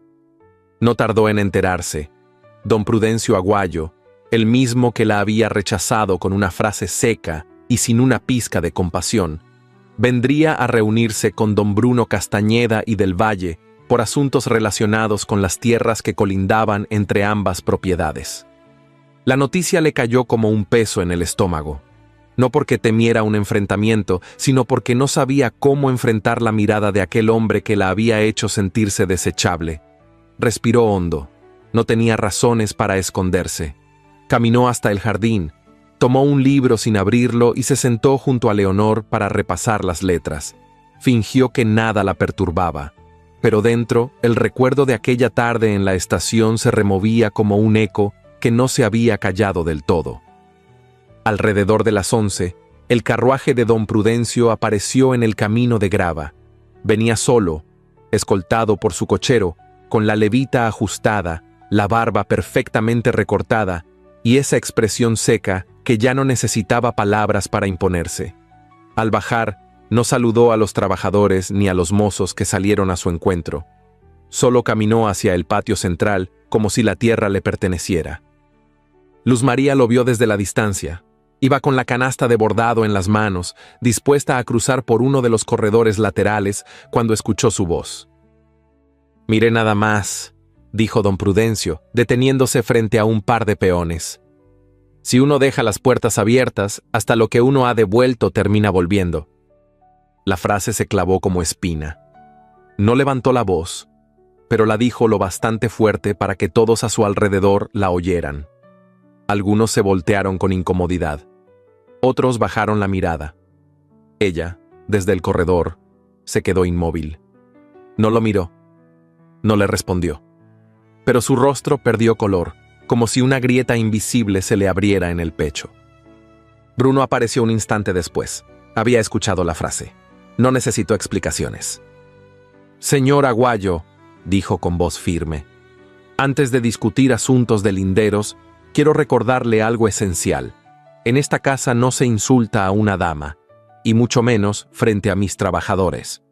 No tardó en enterarse. Don Prudencio Aguayo, el mismo que la había rechazado con una frase seca y sin una pizca de compasión, vendría a reunirse con don Bruno Castañeda y del Valle por asuntos relacionados con las tierras que colindaban entre ambas propiedades. La noticia le cayó como un peso en el estómago, no porque temiera un enfrentamiento, sino porque no sabía cómo enfrentar la mirada de aquel hombre que la había hecho sentirse desechable. Respiró hondo, no tenía razones para esconderse. Caminó hasta el jardín, tomó un libro sin abrirlo y se sentó junto a Leonor para repasar las letras. Fingió que nada la perturbaba, pero dentro, el recuerdo de aquella tarde en la estación se removía como un eco que no se había callado del todo. Alrededor de las 11, el carruaje de don Prudencio apareció en el camino de grava. Venía solo, escoltado por su cochero, con la levita ajustada, la barba perfectamente recortada y esa expresión seca que ya no necesitaba palabras para imponerse. Al bajar, no saludó a los trabajadores ni a los mozos que salieron a su encuentro. Solo caminó hacia el patio central como si la tierra le perteneciera. Luz María lo vio desde la distancia. Iba con la canasta de bordado en las manos, dispuesta a cruzar por uno de los corredores laterales cuando escuchó su voz. «Mire nada más», dijo don Prudencio, deteniéndose frente a un par de peones. «Si uno deja las puertas abiertas, hasta lo que uno ha devuelto termina volviendo». La frase se clavó como espina. No levantó la voz, pero la dijo lo bastante fuerte para que todos a su alrededor la oyeran. Algunos se voltearon con incomodidad. Otros bajaron la mirada. Ella, desde el corredor, se quedó inmóvil. No lo miró. No le respondió. Pero su rostro perdió color, como si una grieta invisible se le abriera en el pecho. Bruno apareció un instante después. Había escuchado la frase. No necesitó explicaciones. «Señor Aguayo», dijo con voz firme, «antes de discutir asuntos de linderos, quiero recordarle algo esencial. En esta casa no se insulta a una dama, y mucho menos frente a mis trabajadores».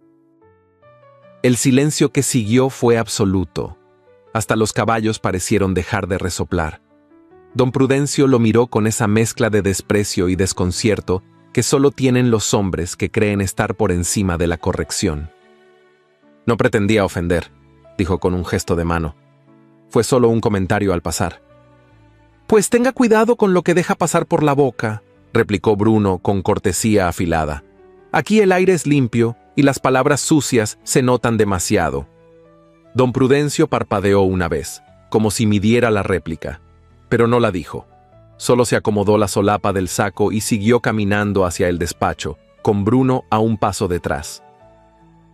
El silencio que siguió fue absoluto. Hasta los caballos parecieron dejar de resoplar. Don Prudencio lo miró con esa mezcla de desprecio y desconcierto que solo tienen los hombres que creen estar por encima de la corrección. No pretendía ofender, dijo con un gesto de mano. Fue solo un comentario al pasar. Pues tenga cuidado con lo que deja pasar por la boca, replicó Bruno con cortesía afilada. Aquí el aire es limpio y las palabras sucias se notan demasiado. Don Prudencio parpadeó una vez, como si midiera la réplica, pero no la dijo. Solo se acomodó la solapa del saco y siguió caminando hacia el despacho, con Bruno a un paso detrás.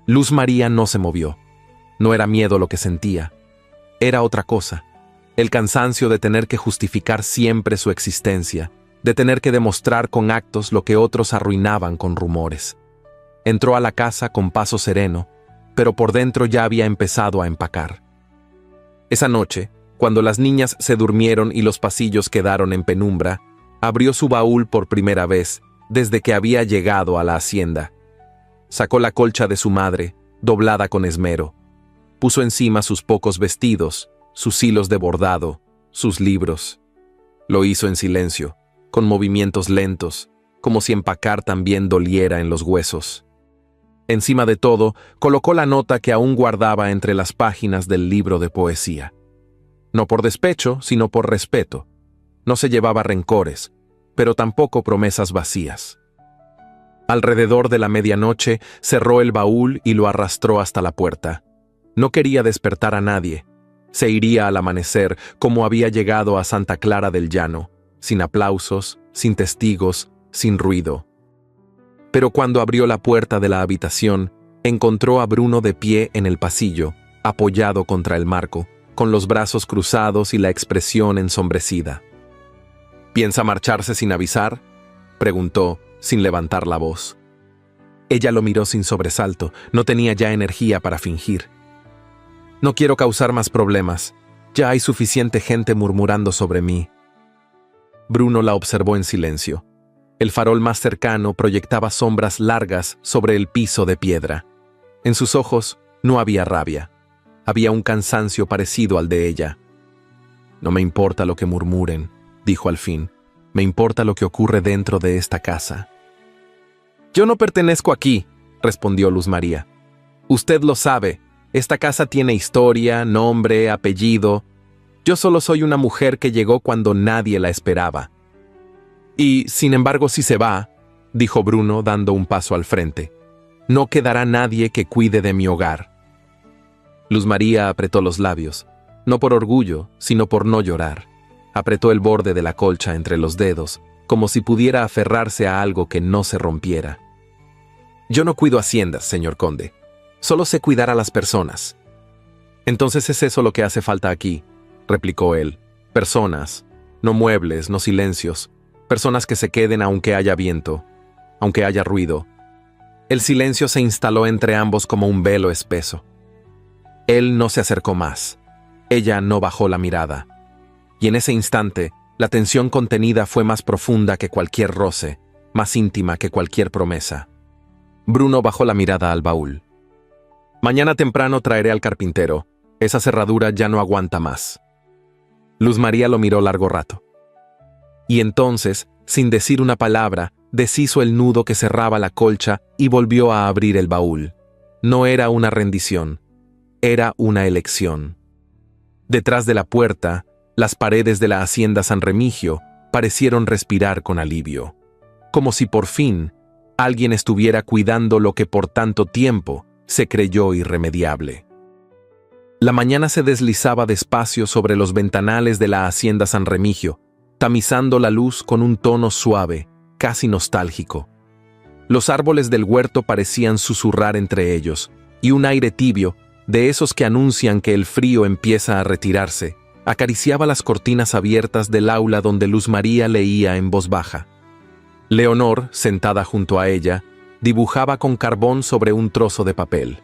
Luz María no se movió. No era miedo lo que sentía. Era otra cosa. El cansancio de tener que justificar siempre su existencia, de tener que demostrar con actos lo que otros arruinaban con rumores. Entró a la casa con paso sereno, pero por dentro ya había empezado a empacar. Esa noche, cuando las niñas se durmieron y los pasillos quedaron en penumbra, abrió su baúl por primera vez desde que había llegado a la hacienda. Sacó la colcha de su madre, doblada con esmero. Puso encima sus pocos vestidos, sus hilos de bordado, sus libros. Lo hizo en silencio, con movimientos lentos, como si empacar también doliera en los huesos. Encima de todo, colocó la nota que aún guardaba entre las páginas del libro de poesía. No por despecho, sino por respeto. No se llevaba rencores, pero tampoco promesas vacías. Alrededor de la medianoche cerró el baúl y lo arrastró hasta la puerta. No quería despertar a nadie. Se iría al amanecer como había llegado a Santa Clara del Llano, sin aplausos, sin testigos, sin ruido. Pero cuando abrió la puerta de la habitación, encontró a Bruno de pie en el pasillo, apoyado contra el marco, con los brazos cruzados y la expresión ensombrecida. ¿Piensa marcharse sin avisar?, preguntó, sin levantar la voz. Ella lo miró sin sobresalto, no tenía ya energía para fingir. No quiero causar más problemas, ya hay suficiente gente murmurando sobre mí. Bruno la observó en silencio. El farol más cercano proyectaba sombras largas sobre el piso de piedra. En sus ojos no había rabia. Había un cansancio parecido al de ella. No me importa lo que murmuren, dijo al fin. Me importa lo que ocurre dentro de esta casa. Yo no pertenezco aquí, respondió Luz María. Usted lo sabe. Esta casa tiene historia, nombre, apellido. Yo solo soy una mujer que llegó cuando nadie la esperaba. Y, sin embargo, si se va, dijo Bruno dando un paso al frente, no quedará nadie que cuide de mi hogar. Luz María apretó los labios, no por orgullo, sino por no llorar. Apretó el borde de la colcha entre los dedos, como si pudiera aferrarse a algo que no se rompiera. Yo no cuido haciendas, señor conde. Solo sé cuidar a las personas. Entonces es eso lo que hace falta aquí, replicó él. Personas, no muebles, no silencios. Personas que se queden aunque haya viento, aunque haya ruido. El silencio se instaló entre ambos como un velo espeso. Él no se acercó más. Ella no bajó la mirada. Y en ese instante, la tensión contenida fue más profunda que cualquier roce, más íntima que cualquier promesa. Bruno bajó la mirada al baúl. Mañana temprano traeré al carpintero. Esa cerradura ya no aguanta más. Luz María lo miró largo rato. Y entonces, sin decir una palabra, deshizo el nudo que cerraba la colcha y volvió a abrir el baúl. No era una rendición, era una elección. Detrás de la puerta, las paredes de la hacienda San Remigio parecieron respirar con alivio, como si por fin alguien estuviera cuidando lo que por tanto tiempo se creyó irremediable. La mañana se deslizaba despacio sobre los ventanales de la hacienda San Remigio, tamizando la luz con un tono suave, casi nostálgico. Los árboles del huerto parecían susurrar entre ellos, y un aire tibio, de esos que anuncian que el frío empieza a retirarse, acariciaba las cortinas abiertas del aula donde Luz María leía en voz baja. Leonor, sentada junto a ella, dibujaba con carbón sobre un trozo de papel.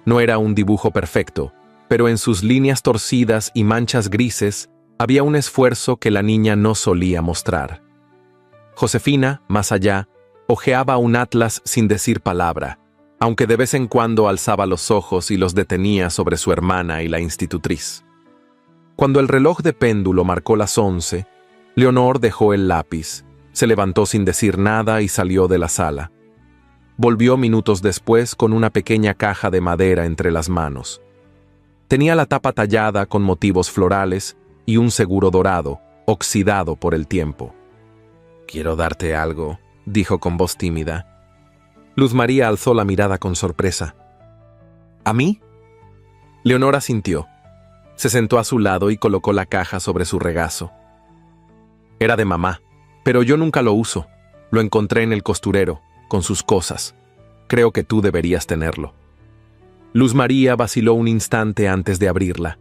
No era un dibujo perfecto, pero en sus líneas torcidas y manchas grises había un esfuerzo que la niña no solía mostrar. Josefina, más allá, hojeaba un atlas sin decir palabra, aunque de vez en cuando alzaba los ojos y los detenía sobre su hermana y la institutriz. Cuando el reloj de péndulo marcó las 11, Leonor dejó el lápiz, se levantó sin decir nada y salió de la sala. Volvió minutos después con una pequeña caja de madera entre las manos. Tenía la tapa tallada con motivos florales y un seguro dorado, oxidado por el tiempo. «Quiero darte algo», dijo con voz tímida. Luz María alzó la mirada con sorpresa. «¿A mí?» Leonor asintió. Se sentó a su lado y colocó la caja sobre su regazo. «Era de mamá, pero yo nunca lo uso. Lo encontré en el costurero, con sus cosas. Creo que tú deberías tenerlo». Luz María vaciló un instante antes de abrirla.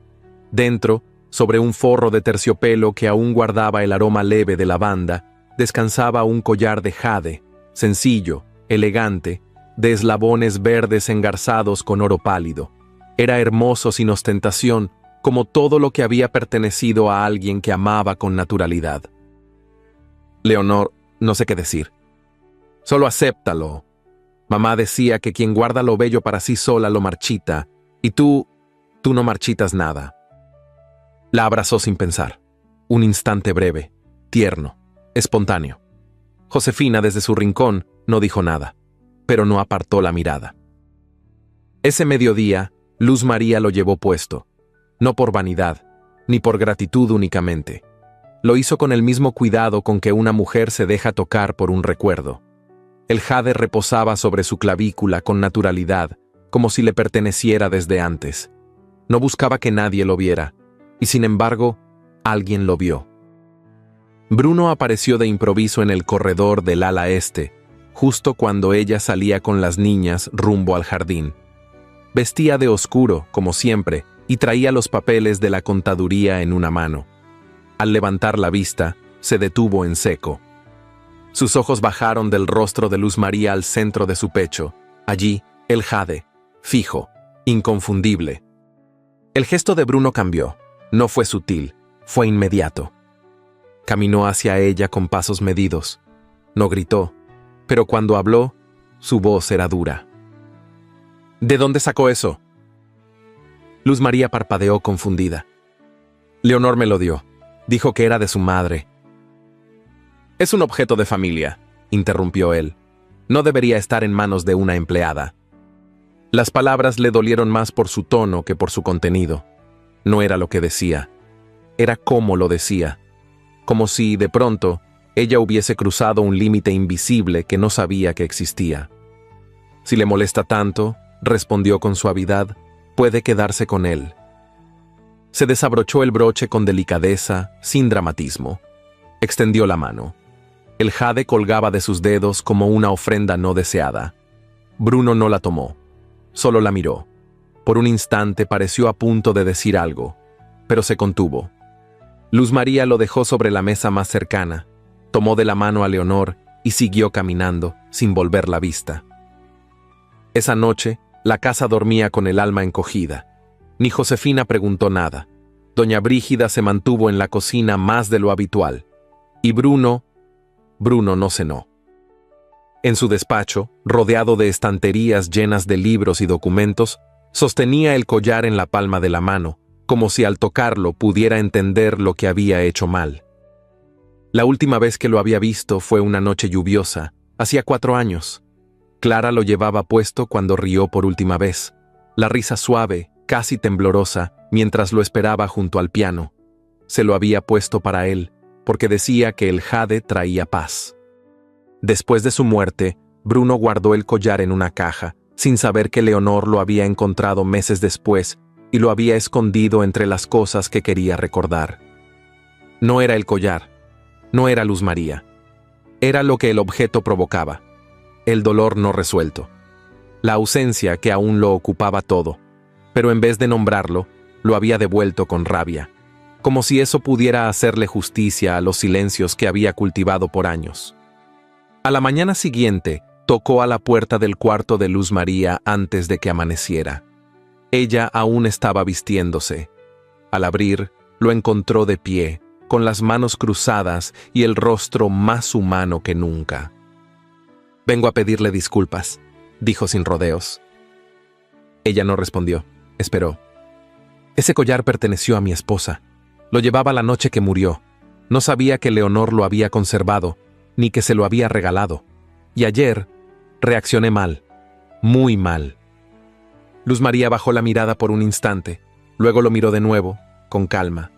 Dentro, sobre un forro de terciopelo que aún guardaba el aroma leve de lavanda, descansaba un collar de jade, sencillo, elegante, de eslabones verdes engarzados con oro pálido. Era hermoso sin ostentación, como todo lo que había pertenecido a alguien que amaba con naturalidad. Leonor, no sé qué decir. Solo acéptalo. Mamá decía que quien guarda lo bello para sí sola lo marchita, y tú no marchitas nada. La abrazó sin pensar. Un instante breve, tierno, espontáneo. Josefina, desde su rincón, no dijo nada, pero no apartó la mirada. Ese mediodía, Luz María lo llevó puesto, no por vanidad, ni por gratitud únicamente. Lo hizo con el mismo cuidado con que una mujer se deja tocar por un recuerdo. El jade reposaba sobre su clavícula con naturalidad, como si le perteneciera desde antes. No buscaba que nadie lo viera, y sin embargo, alguien lo vio. Bruno apareció de improviso en el corredor del ala este, justo cuando ella salía con las niñas rumbo al jardín. Vestía de oscuro, como siempre, y traía los papeles de la contaduría en una mano. Al levantar la vista, se detuvo en seco. Sus ojos bajaron del rostro de Luz María al centro de su pecho. Allí, el jade, fijo, inconfundible. El gesto de Bruno cambió. No fue sutil, fue inmediato. Caminó hacia ella con pasos medidos. No gritó, pero cuando habló, su voz era dura. «¿De dónde sacó eso?» Luz María parpadeó confundida. «Leonor me lo dio. Dijo que era de su madre». «Es un objeto de familia», interrumpió él. «No debería estar en manos de una empleada». Las palabras le dolieron más por su tono que por su contenido. No era lo que decía, era cómo lo decía, como si, de pronto, ella hubiese cruzado un límite invisible que no sabía que existía. «Si le molesta tanto», respondió con suavidad, «puede quedarse con él». Se desabrochó el broche con delicadeza, sin dramatismo. Extendió la mano. El jade colgaba de sus dedos como una ofrenda no deseada. Bruno no la tomó, solo la miró. Por un instante pareció a punto de decir algo, pero se contuvo. Luz María lo dejó sobre la mesa más cercana, tomó de la mano a Leonor y siguió caminando, sin volver la vista. Esa noche, la casa dormía con el alma encogida. Ni Josefina preguntó nada. Doña Brígida se mantuvo en la cocina más de lo habitual. Y Bruno no cenó. En su despacho, rodeado de estanterías llenas de libros y documentos, sostenía el collar en la palma de la mano, como si al tocarlo pudiera entender lo que había hecho mal. La última vez que lo había visto fue una noche lluviosa, hacía 4 años. Clara lo llevaba puesto cuando rió por última vez, la risa suave, casi temblorosa, mientras lo esperaba junto al piano. Se lo había puesto para él, porque decía que el jade traía paz. Después de su muerte, Bruno guardó el collar en una caja, sin saber que Leonor lo había encontrado meses después y lo había escondido entre las cosas que quería recordar. No era el collar, no era Luz María. Era lo que el objeto provocaba, el dolor no resuelto, la ausencia que aún lo ocupaba todo, pero en vez de nombrarlo, lo había devuelto con rabia, como si eso pudiera hacerle justicia a los silencios que había cultivado por años. A la mañana siguiente, tocó a la puerta del cuarto de Luz María antes de que amaneciera. Ella aún estaba vistiéndose. Al abrir, lo encontró de pie, con las manos cruzadas y el rostro más humano que nunca. «Vengo a pedirle disculpas», dijo sin rodeos. Ella no respondió, esperó. «Ese collar perteneció a mi esposa. Lo llevaba la noche que murió. No sabía que Leonor lo había conservado, ni que se lo había regalado. Y ayer reaccioné mal, muy mal. Luz María bajó la mirada por un instante, luego lo miró de nuevo, con calma.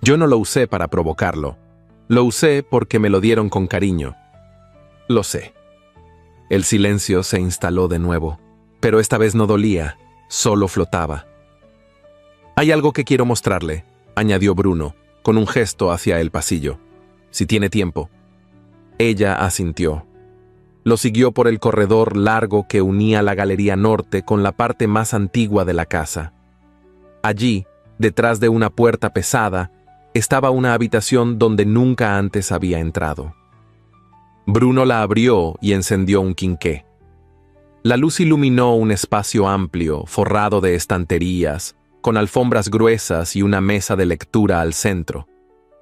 Yo no lo usé para provocarlo. Lo usé porque me lo dieron con cariño. Lo sé. El silencio se instaló de nuevo, pero esta vez no dolía, solo flotaba. Hay algo que quiero mostrarle, añadió Bruno, con un gesto hacia el pasillo. Si tiene tiempo. Ella asintió. Lo siguió por el corredor largo que unía la galería norte con la parte más antigua de la casa. Allí, detrás de una puerta pesada, estaba una habitación donde nunca antes había entrado. Bruno la abrió y encendió un quinqué. La luz iluminó un espacio amplio, forrado de estanterías, con alfombras gruesas y una mesa de lectura al centro.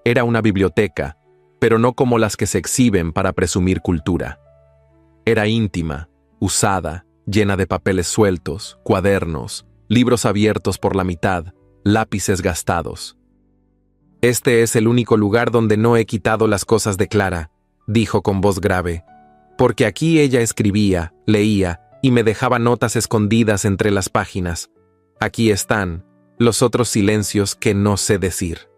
Era una biblioteca, pero no como las que se exhiben para presumir cultura. Era íntima, usada, llena de papeles sueltos, cuadernos, libros abiertos por la mitad, lápices gastados. Este es el único lugar donde no he quitado las cosas de Clara, dijo con voz grave, porque aquí ella escribía, leía y me dejaba notas escondidas entre las páginas. Aquí están los otros silencios que no sé decir.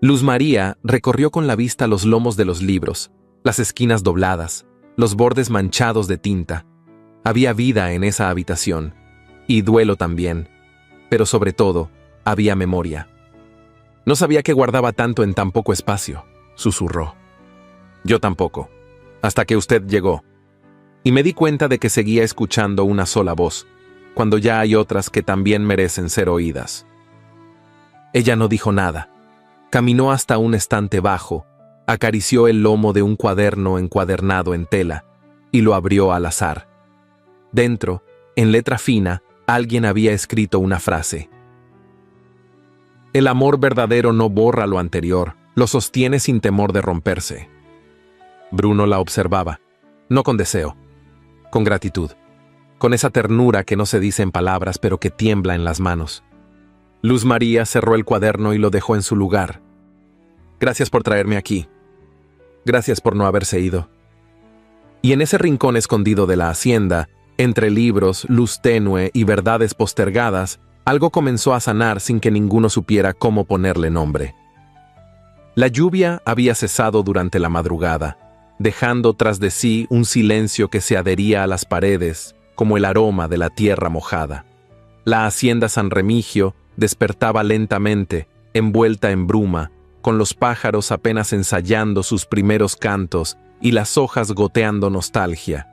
Luz María recorrió con la vista los lomos de los libros, las esquinas dobladas, los bordes manchados de tinta. Había vida en esa habitación, y duelo también, pero sobre todo, había memoria. No sabía que guardaba tanto en tan poco espacio, susurró. Yo tampoco, hasta que usted llegó. Y me di cuenta de que seguía escuchando una sola voz, cuando ya hay otras que también merecen ser oídas. Ella no dijo nada. Caminó hasta un estante bajo, acarició el lomo de un cuaderno encuadernado en tela y lo abrió al azar. Dentro, en letra fina, alguien había escrito una frase. El amor verdadero no borra lo anterior, lo sostiene sin temor de romperse. Bruno la observaba, no con deseo, con gratitud, con esa ternura que no se dice en palabras pero que tiembla en las manos. Luz María cerró el cuaderno y lo dejó en su lugar. Gracias por traerme aquí. Gracias por no haberse ido. Y en ese rincón escondido de la hacienda, entre libros, luz tenue y verdades postergadas, algo comenzó a sanar sin que ninguno supiera cómo ponerle nombre. La lluvia había cesado durante la madrugada, dejando tras de sí un silencio que se adhería a las paredes, como el aroma de la tierra mojada. La hacienda San Remigio despertaba lentamente, envuelta en bruma, con los pájaros apenas ensayando sus primeros cantos y las hojas goteando nostalgia.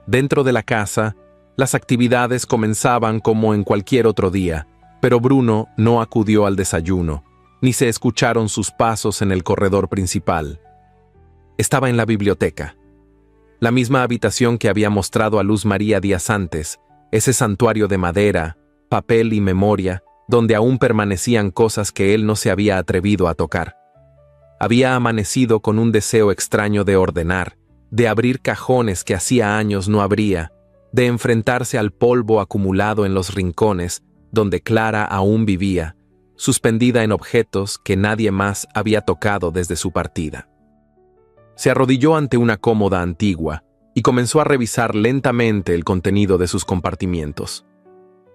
Dentro de la casa, las actividades comenzaban como en cualquier otro día, pero Bruno no acudió al desayuno, ni se escucharon sus pasos en el corredor principal. Estaba en la biblioteca. La misma habitación que había mostrado a Luz María días antes, ese santuario de madera, papel y memoria, donde aún permanecían cosas que él no se había atrevido a tocar. Había amanecido con un deseo extraño de ordenar, de abrir cajones que hacía años no abría, de enfrentarse al polvo acumulado en los rincones, donde Clara aún vivía, suspendida en objetos que nadie más había tocado desde su partida. Se arrodilló ante una cómoda antigua y comenzó a revisar lentamente el contenido de sus compartimientos.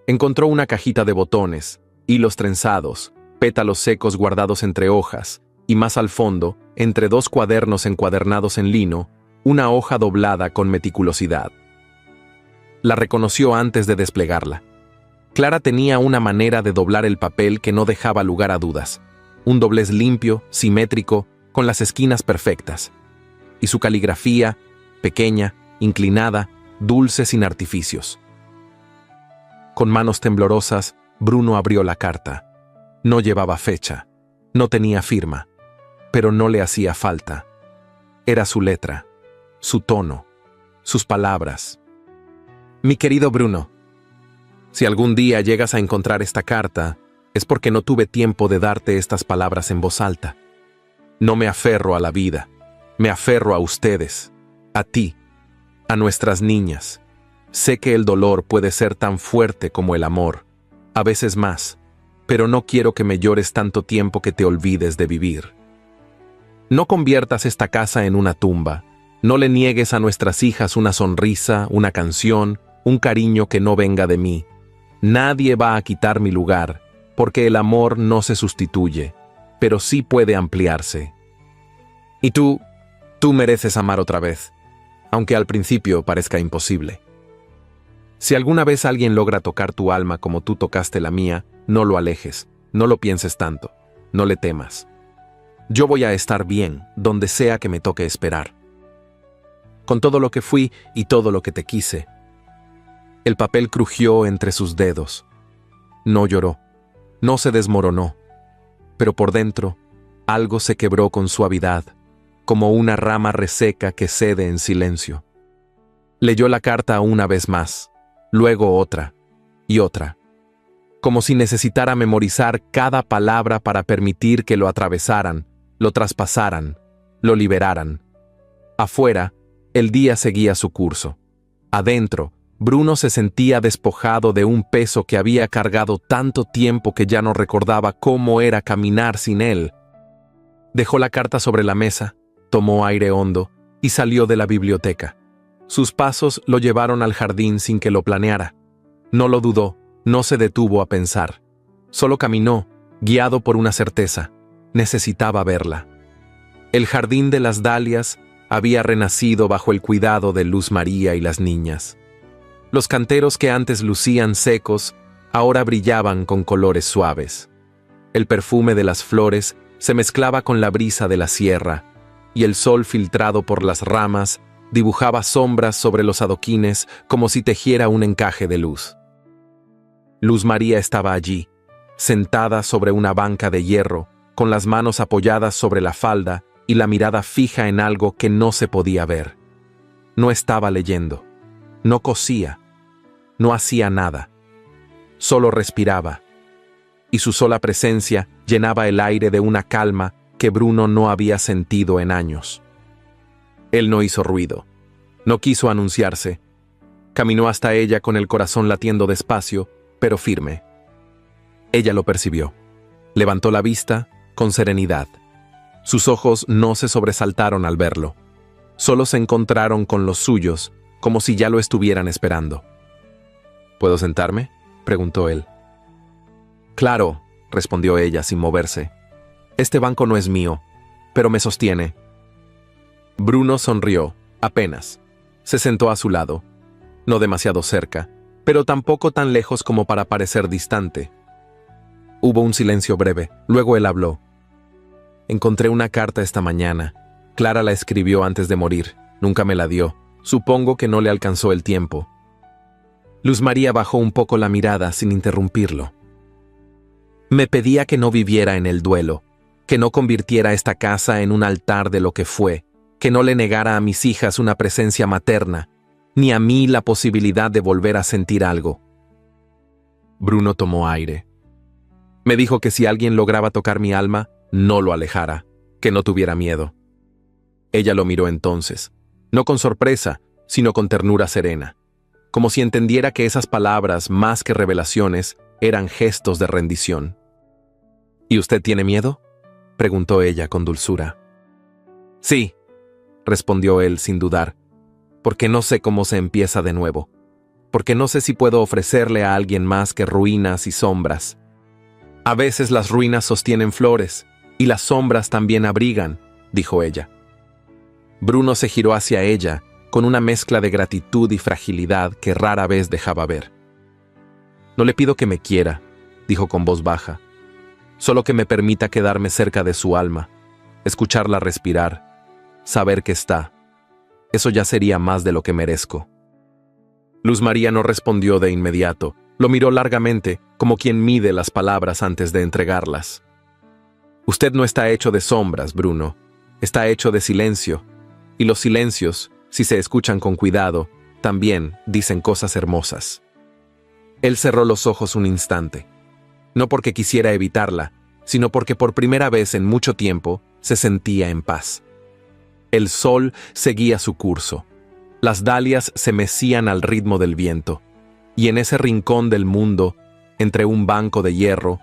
Encontró una cajita de botones, hilos trenzados, pétalos secos guardados entre hojas, y más al fondo, entre dos cuadernos encuadernados en lino, una hoja doblada con meticulosidad. La reconoció antes de desplegarla. Clara tenía una manera de doblar el papel que no dejaba lugar a dudas. Un doblez limpio, simétrico, con las esquinas perfectas. Y su caligrafía, pequeña, inclinada, dulce sin artificios. Con manos temblorosas, Bruno abrió la carta. No llevaba fecha, no tenía firma, pero no le hacía falta. Era su letra, su tono, sus palabras. Mi querido Bruno, si algún día llegas a encontrar esta carta, es porque no tuve tiempo de darte estas palabras en voz alta. No me aferro a la vida, me aferro a ustedes, a ti, a nuestras niñas. Sé que el dolor puede ser tan fuerte como el amor, a veces más, pero no quiero que me llores tanto tiempo que te olvides de vivir. No conviertas esta casa en una tumba. No le niegues a nuestras hijas una sonrisa, una canción, un cariño que no venga de mí. Nadie va a quitar mi lugar, porque el amor no se sustituye, pero sí puede ampliarse. Y tú mereces amar otra vez, aunque al principio parezca imposible. Si alguna vez alguien logra tocar tu alma como tú tocaste la mía, no lo alejes, no lo pienses tanto, no le temas. Yo voy a estar bien, donde sea que me toque esperar. Con todo lo que fui y todo lo que te quise. El papel crujió entre sus dedos. No lloró, no se desmoronó, pero por dentro, algo se quebró con suavidad, como una rama reseca que cede en silencio. Leyó la carta una vez más, luego otra y otra, como si necesitara memorizar cada palabra para permitir que lo atravesaran, lo traspasaran, lo liberaran. Afuera, el día seguía su curso. Adentro, Bruno se sentía despojado de un peso que había cargado tanto tiempo que ya no recordaba cómo era caminar sin él. Dejó la carta sobre la mesa, tomó aire hondo y salió de la biblioteca. Sus pasos lo llevaron al jardín sin que lo planeara. No lo dudó, no se detuvo a pensar. Solo caminó, guiado por una certeza. Necesitaba verla. El jardín de las dalias había renacido bajo el cuidado de Luz María y las niñas. Los canteros que antes lucían secos, ahora brillaban con colores suaves. El perfume de las flores se mezclaba con la brisa de la sierra, y el sol filtrado por las ramas dibujaba sombras sobre los adoquines como si tejiera un encaje de luz. Luz María estaba allí, sentada sobre una banca de hierro, con las manos apoyadas sobre la falda y la mirada fija en algo que no se podía ver. No estaba leyendo, no cosía, no hacía nada, solo respiraba, y su sola presencia llenaba el aire de una calma que Bruno no había sentido en años. Él no hizo ruido, no quiso anunciarse. Caminó hasta ella con el corazón latiendo despacio, pero firme. Ella lo percibió. Levantó la vista con serenidad. Sus ojos no se sobresaltaron al verlo. Solo se encontraron con los suyos, como si ya lo estuvieran esperando. ¿Puedo sentarme?, preguntó él. Claro, respondió ella sin moverse. Este banco no es mío, pero me sostiene. Bruno sonrió, apenas. Se sentó a su lado. No demasiado cerca, pero tampoco tan lejos como para parecer distante. Hubo un silencio breve, luego él habló. Encontré una carta esta mañana. Clara la escribió antes de morir. Nunca me la dio. Supongo que no le alcanzó el tiempo. Luz María bajó un poco la mirada sin interrumpirlo. Me pedía que no viviera en el duelo, que no convirtiera esta casa en un altar de lo que fue, que no le negara a mis hijas una presencia materna, ni a mí la posibilidad de volver a sentir algo. Bruno tomó aire. Me dijo que si alguien lograba tocar mi alma, no lo alejara, que no tuviera miedo. Ella lo miró entonces, no con sorpresa, sino con ternura serena, como si entendiera que esas palabras, más que revelaciones, eran gestos de rendición. ¿Y usted tiene miedo?, preguntó ella con dulzura. Sí, respondió él sin dudar, porque no sé cómo se empieza de nuevo, porque no sé si puedo ofrecerle a alguien más que ruinas y sombras. A veces las ruinas sostienen flores, y las sombras también abrigan, dijo ella. Bruno se giró hacia ella, con una mezcla de gratitud y fragilidad que rara vez dejaba ver. No le pido que me quiera, dijo con voz baja, solo que me permita quedarme cerca de su alma, escucharla respirar, saber que está. Eso ya sería más de lo que merezco. Luz María no respondió de inmediato, lo miró largamente, como quien mide las palabras antes de entregarlas. Usted no está hecho de sombras, Bruno, está hecho de silencio, y los silencios, si se escuchan con cuidado, también dicen cosas hermosas. Él cerró los ojos un instante, no porque quisiera evitarla, sino porque por primera vez en mucho tiempo se sentía en paz. El sol seguía su curso, las dalias se mecían al ritmo del viento, y en ese rincón del mundo, entre un banco de hierro,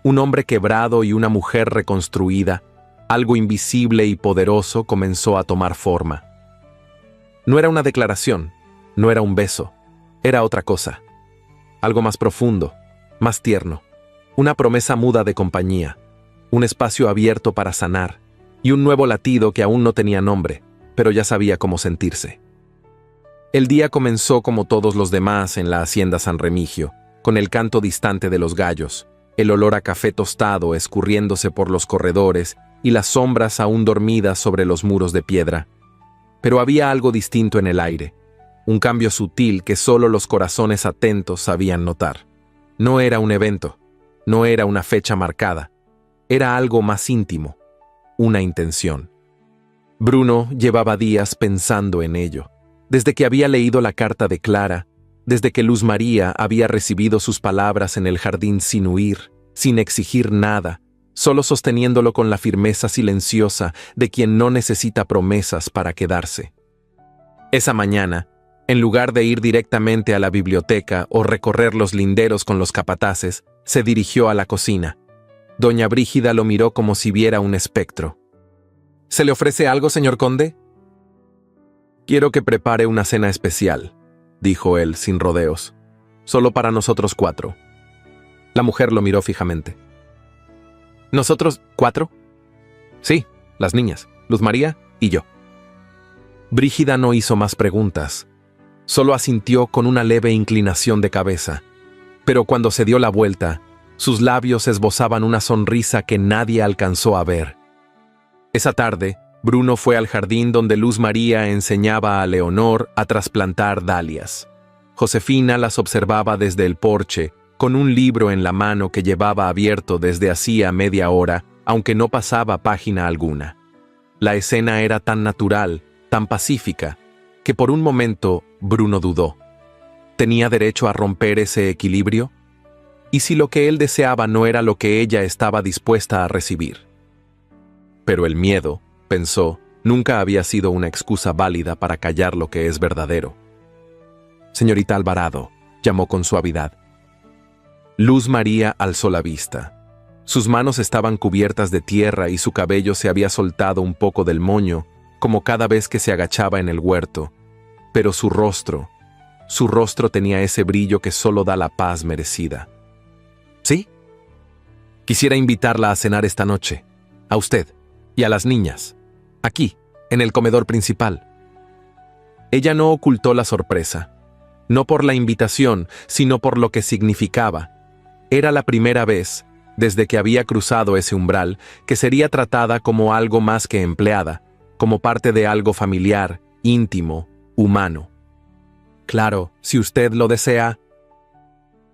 Un hombre quebrado y una mujer reconstruida, algo invisible y poderoso comenzó a tomar forma. No era una declaración, no era un beso, era otra cosa. Algo más profundo, más tierno. Una promesa muda de compañía, un espacio abierto para sanar, y un nuevo latido que aún no tenía nombre, pero ya sabía cómo sentirse. El día comenzó como todos los demás en la hacienda San Remigio, con el canto distante de los gallos, el olor a café tostado escurriéndose por los corredores y las sombras aún dormidas sobre los muros de piedra. Pero había algo distinto en el aire, un cambio sutil que solo los corazones atentos sabían notar. No era un evento, no era una fecha marcada, era algo más íntimo, una intención. Bruno llevaba días pensando en ello, desde que había leído la carta de Clara, desde que Luz María había recibido sus palabras en el jardín sin huir, sin exigir nada, solo sosteniéndolo con la firmeza silenciosa de quien no necesita promesas para quedarse. Esa mañana, en lugar de ir directamente a la biblioteca o recorrer los linderos con los capataces, se dirigió a la cocina. Doña Brígida lo miró como si viera un espectro. ¿Se le ofrece algo, señor conde? Quiero que prepare una cena especial, dijo él sin rodeos. Solo para nosotros 4. La mujer lo miró fijamente. ¿Nosotros 4? Sí, las niñas, Luz María y yo. Brígida no hizo más preguntas. Solo asintió con una leve inclinación de cabeza. Pero cuando se dio la vuelta, sus labios esbozaban una sonrisa que nadie alcanzó a ver. Esa tarde, Bruno fue al jardín donde Luz María enseñaba a Leonor a trasplantar dalias. Josefina las observaba desde el porche, con un libro en la mano que llevaba abierto desde hacía media hora, aunque no pasaba página alguna. La escena era tan natural, tan pacífica, que por un momento Bruno dudó. ¿Tenía derecho a romper ese equilibrio? ¿Y si lo que él deseaba no era lo que ella estaba dispuesta a recibir? Pero el miedo, pensó, nunca había sido una excusa válida para callar lo que es verdadero. Señorita Alvarado, llamó con suavidad. Luz María alzó la vista. Sus manos estaban cubiertas de tierra y su cabello se había soltado un poco del moño, como cada vez que se agachaba en el huerto. Pero su rostro tenía ese brillo que solo da la paz merecida. ¿Sí? Quisiera invitarla a cenar esta noche, a usted y a las niñas, aquí, en el comedor principal. Ella no ocultó la sorpresa, no por la invitación, sino por lo que significaba. Era la primera vez, desde que había cruzado ese umbral, que sería tratada como algo más que empleada, como parte de algo familiar, íntimo, humano. Claro, si usted lo desea.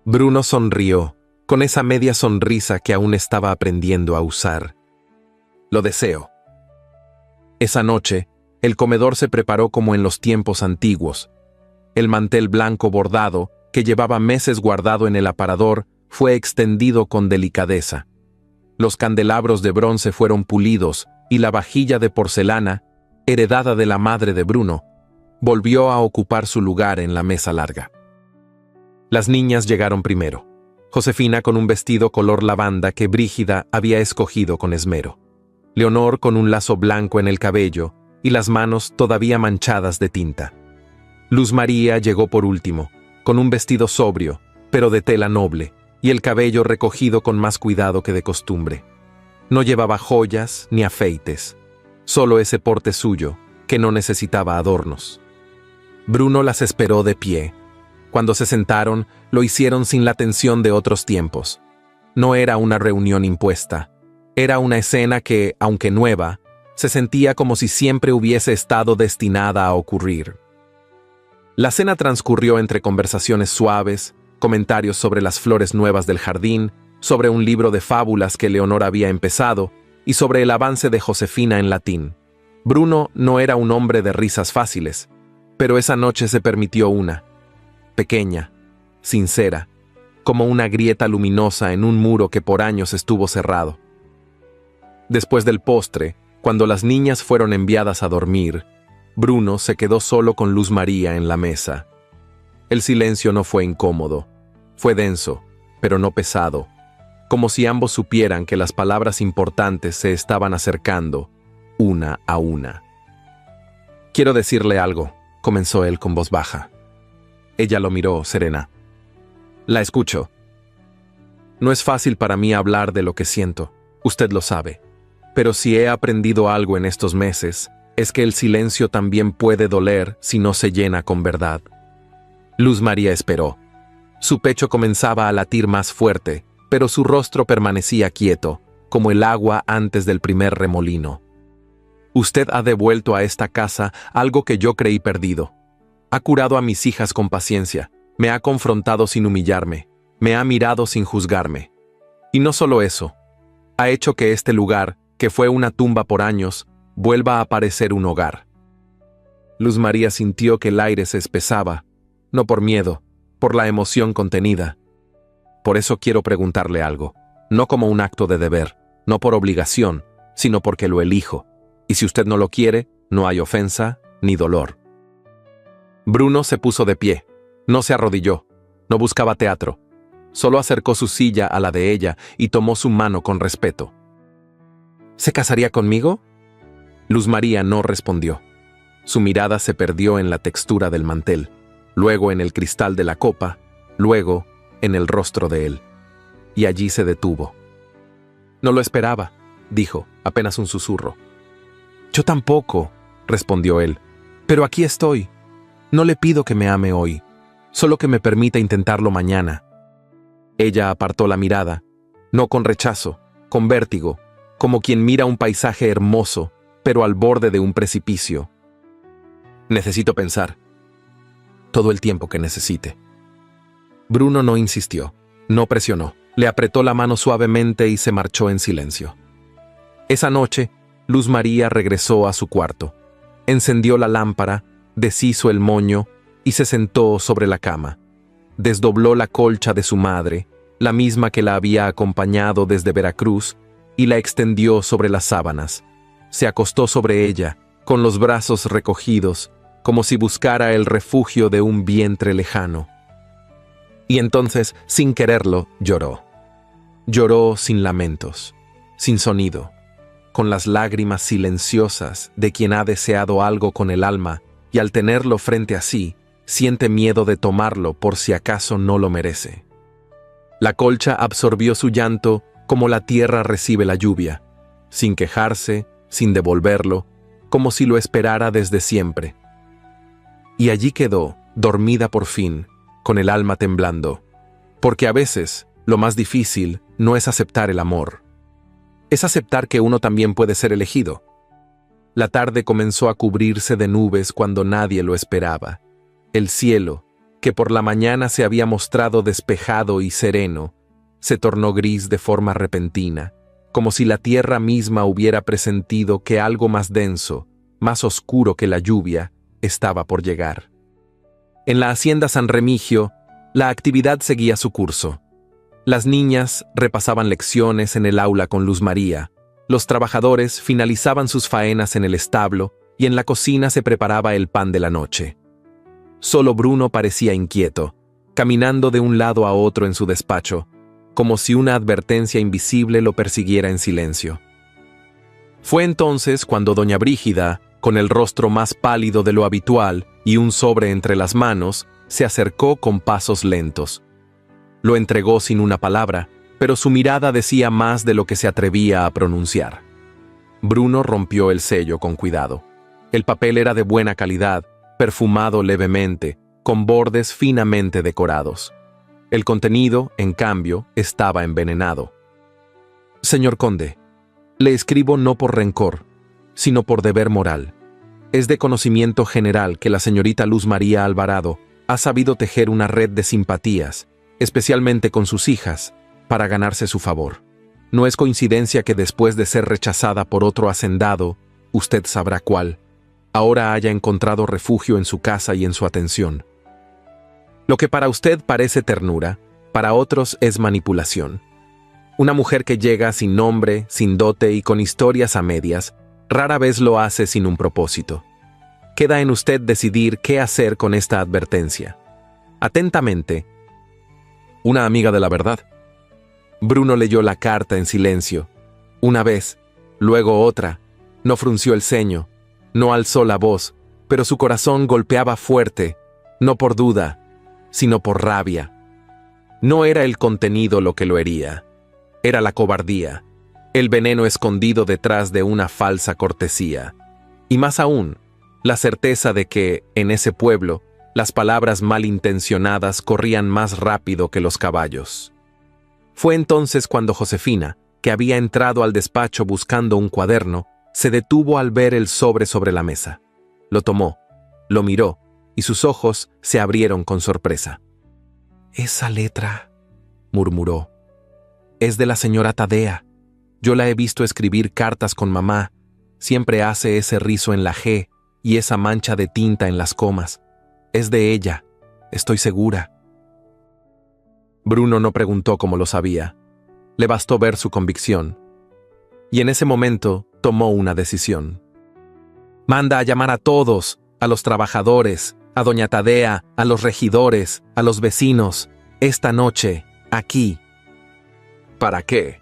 Bruno sonrió, con esa media sonrisa que aún estaba aprendiendo a usar. Lo deseo. Esa noche, el comedor se preparó como en los tiempos antiguos. El mantel blanco bordado, que llevaba meses guardado en el aparador, fue extendido con delicadeza. Los candelabros de bronce fueron pulidos y la vajilla de porcelana, heredada de la madre de Bruno, volvió a ocupar su lugar en la mesa larga. Las niñas llegaron primero. Josefina con un vestido color lavanda que Brígida había escogido con esmero. Leonor con un lazo blanco en el cabello y las manos todavía manchadas de tinta. Luz María llegó por último, con un vestido sobrio, pero de tela noble, y el cabello recogido con más cuidado que de costumbre. No llevaba joyas ni afeites, solo ese porte suyo, que no necesitaba adornos. Bruno las esperó de pie. Cuando se sentaron, lo hicieron sin la tensión de otros tiempos. No era una reunión impuesta. Era una escena que, aunque nueva, se sentía como si siempre hubiese estado destinada a ocurrir. La cena transcurrió entre conversaciones suaves, comentarios sobre las flores nuevas del jardín, sobre un libro de fábulas que Leonor había empezado y sobre el avance de Josefina en latín. Bruno no era un hombre de risas fáciles, pero esa noche se permitió una, pequeña, sincera, como una grieta luminosa en un muro que por años estuvo cerrado. Después del postre, cuando las niñas fueron enviadas a dormir, Bruno se quedó solo con Luz María en la mesa. El silencio no fue incómodo, fue denso, pero no pesado, como si ambos supieran que las palabras importantes se estaban acercando, una a una. «Quiero decirle algo», comenzó él con voz baja. Ella lo miró, serena. «La escucho. No es fácil para mí hablar de lo que siento, usted lo sabe. Pero si he aprendido algo en estos meses, es que el silencio también puede doler si no se llena con verdad». Luz María esperó. Su pecho comenzaba a latir más fuerte, pero su rostro permanecía quieto, como el agua antes del primer remolino. «Usted ha devuelto a esta casa algo que yo creí perdido. Ha curado a mis hijas con paciencia, me ha confrontado sin humillarme, me ha mirado sin juzgarme. Y no solo eso, ha hecho que este lugar, que fue una tumba por años, vuelva a parecer un hogar». Luz María sintió que el aire se espesaba, no por miedo, por la emoción contenida. «Por eso quiero preguntarle algo, no como un acto de deber, no por obligación, sino porque lo elijo. Y si usted no lo quiere, no hay ofensa ni dolor». Bruno se puso de pie, no se arrodilló, no buscaba teatro, solo acercó su silla a la de ella y tomó su mano con respeto. «¿Se casaría conmigo?». Luz María no respondió. Su mirada se perdió en la textura del mantel, luego en el cristal de la copa, luego en el rostro de él. Y allí se detuvo. «No lo esperaba», dijo, apenas un susurro. «Yo tampoco», respondió él, «pero aquí estoy. No le pido que me ame hoy, solo que me permita intentarlo mañana». Ella apartó la mirada, no con rechazo, con vértigo, como quien mira un paisaje hermoso, pero al borde de un precipicio. «Necesito pensar. Todo el tiempo que necesite». Bruno no insistió, no presionó, le apretó la mano suavemente y se marchó en silencio. Esa noche, Luz María regresó a su cuarto, encendió la lámpara, deshizo el moño y se sentó sobre la cama. Desdobló la colcha de su madre, la misma que la había acompañado desde Veracruz, y la extendió sobre las sábanas. Se acostó sobre ella, con los brazos recogidos, como si buscara el refugio de un vientre lejano. Y entonces, sin quererlo, lloró. Lloró sin lamentos, sin sonido, con las lágrimas silenciosas de quien ha deseado algo con el alma y al tenerlo frente a sí, siente miedo de tomarlo por si acaso no lo merece. La colcha absorbió su llanto como la tierra recibe la lluvia, sin quejarse, sin devolverlo, como si lo esperara desde siempre. Y allí quedó, dormida por fin, con el alma temblando, porque a veces lo más difícil no es aceptar el amor. Es aceptar que uno también puede ser elegido. La tarde comenzó a cubrirse de nubes cuando nadie lo esperaba. El cielo, que por la mañana se había mostrado despejado y sereno, se tornó gris de forma repentina, como si la tierra misma hubiera presentido que algo más denso, más oscuro que la lluvia, estaba por llegar. En la hacienda San Remigio, la actividad seguía su curso. Las niñas repasaban lecciones en el aula con Luz María, los trabajadores finalizaban sus faenas en el establo y en la cocina se preparaba el pan de la noche. Solo Bruno parecía inquieto, caminando de un lado a otro en su despacho, como si una advertencia invisible lo persiguiera en silencio. Fue entonces cuando doña Brígida, con el rostro más pálido de lo habitual y un sobre entre las manos, se acercó con pasos lentos. Lo entregó sin una palabra, pero su mirada decía más de lo que se atrevía a pronunciar. Bruno rompió el sello con cuidado. El papel era de buena calidad, perfumado levemente, con bordes finamente decorados. El contenido, en cambio, estaba envenenado. «Señor conde, le escribo no por rencor, sino por deber moral. Es de conocimiento general que la señorita Luz María Alvarado ha sabido tejer una red de simpatías, especialmente con sus hijas, para ganarse su favor. No es coincidencia que después de ser rechazada por otro hacendado, usted sabrá cuál, ahora haya encontrado refugio en su casa y en su atención. Lo que para usted parece ternura, para otros es manipulación. Una mujer que llega sin nombre, sin dote y con historias a medias, rara vez lo hace sin un propósito. Queda en usted decidir qué hacer con esta advertencia. Atentamente, una amiga de la verdad». Bruno leyó la carta en silencio. Una vez, luego otra. No frunció el ceño, no alzó la voz, pero su corazón golpeaba fuerte, no por duda, sino por rabia. No era el contenido lo que lo hería, era la cobardía, el veneno escondido detrás de una falsa cortesía. Y más aún, la certeza de que, en ese pueblo, las palabras malintencionadas corrían más rápido que los caballos. Fue entonces cuando Josefina, que había entrado al despacho buscando un cuaderno, se detuvo al ver el sobre la mesa. Lo tomó, lo miró, y sus ojos se abrieron con sorpresa. «Esa letra», murmuró, «es de la señora Tadea. Yo la he visto escribir cartas con mamá. Siempre hace ese rizo en la G y esa mancha de tinta en las comas. Es de ella, estoy segura». Bruno no preguntó cómo lo sabía. Le bastó ver su convicción. Y en ese momento tomó una decisión. «Manda a llamar a todos, a los trabajadores, a doña Tadea, a los regidores, a los vecinos, esta noche, aquí». ¿Para qué?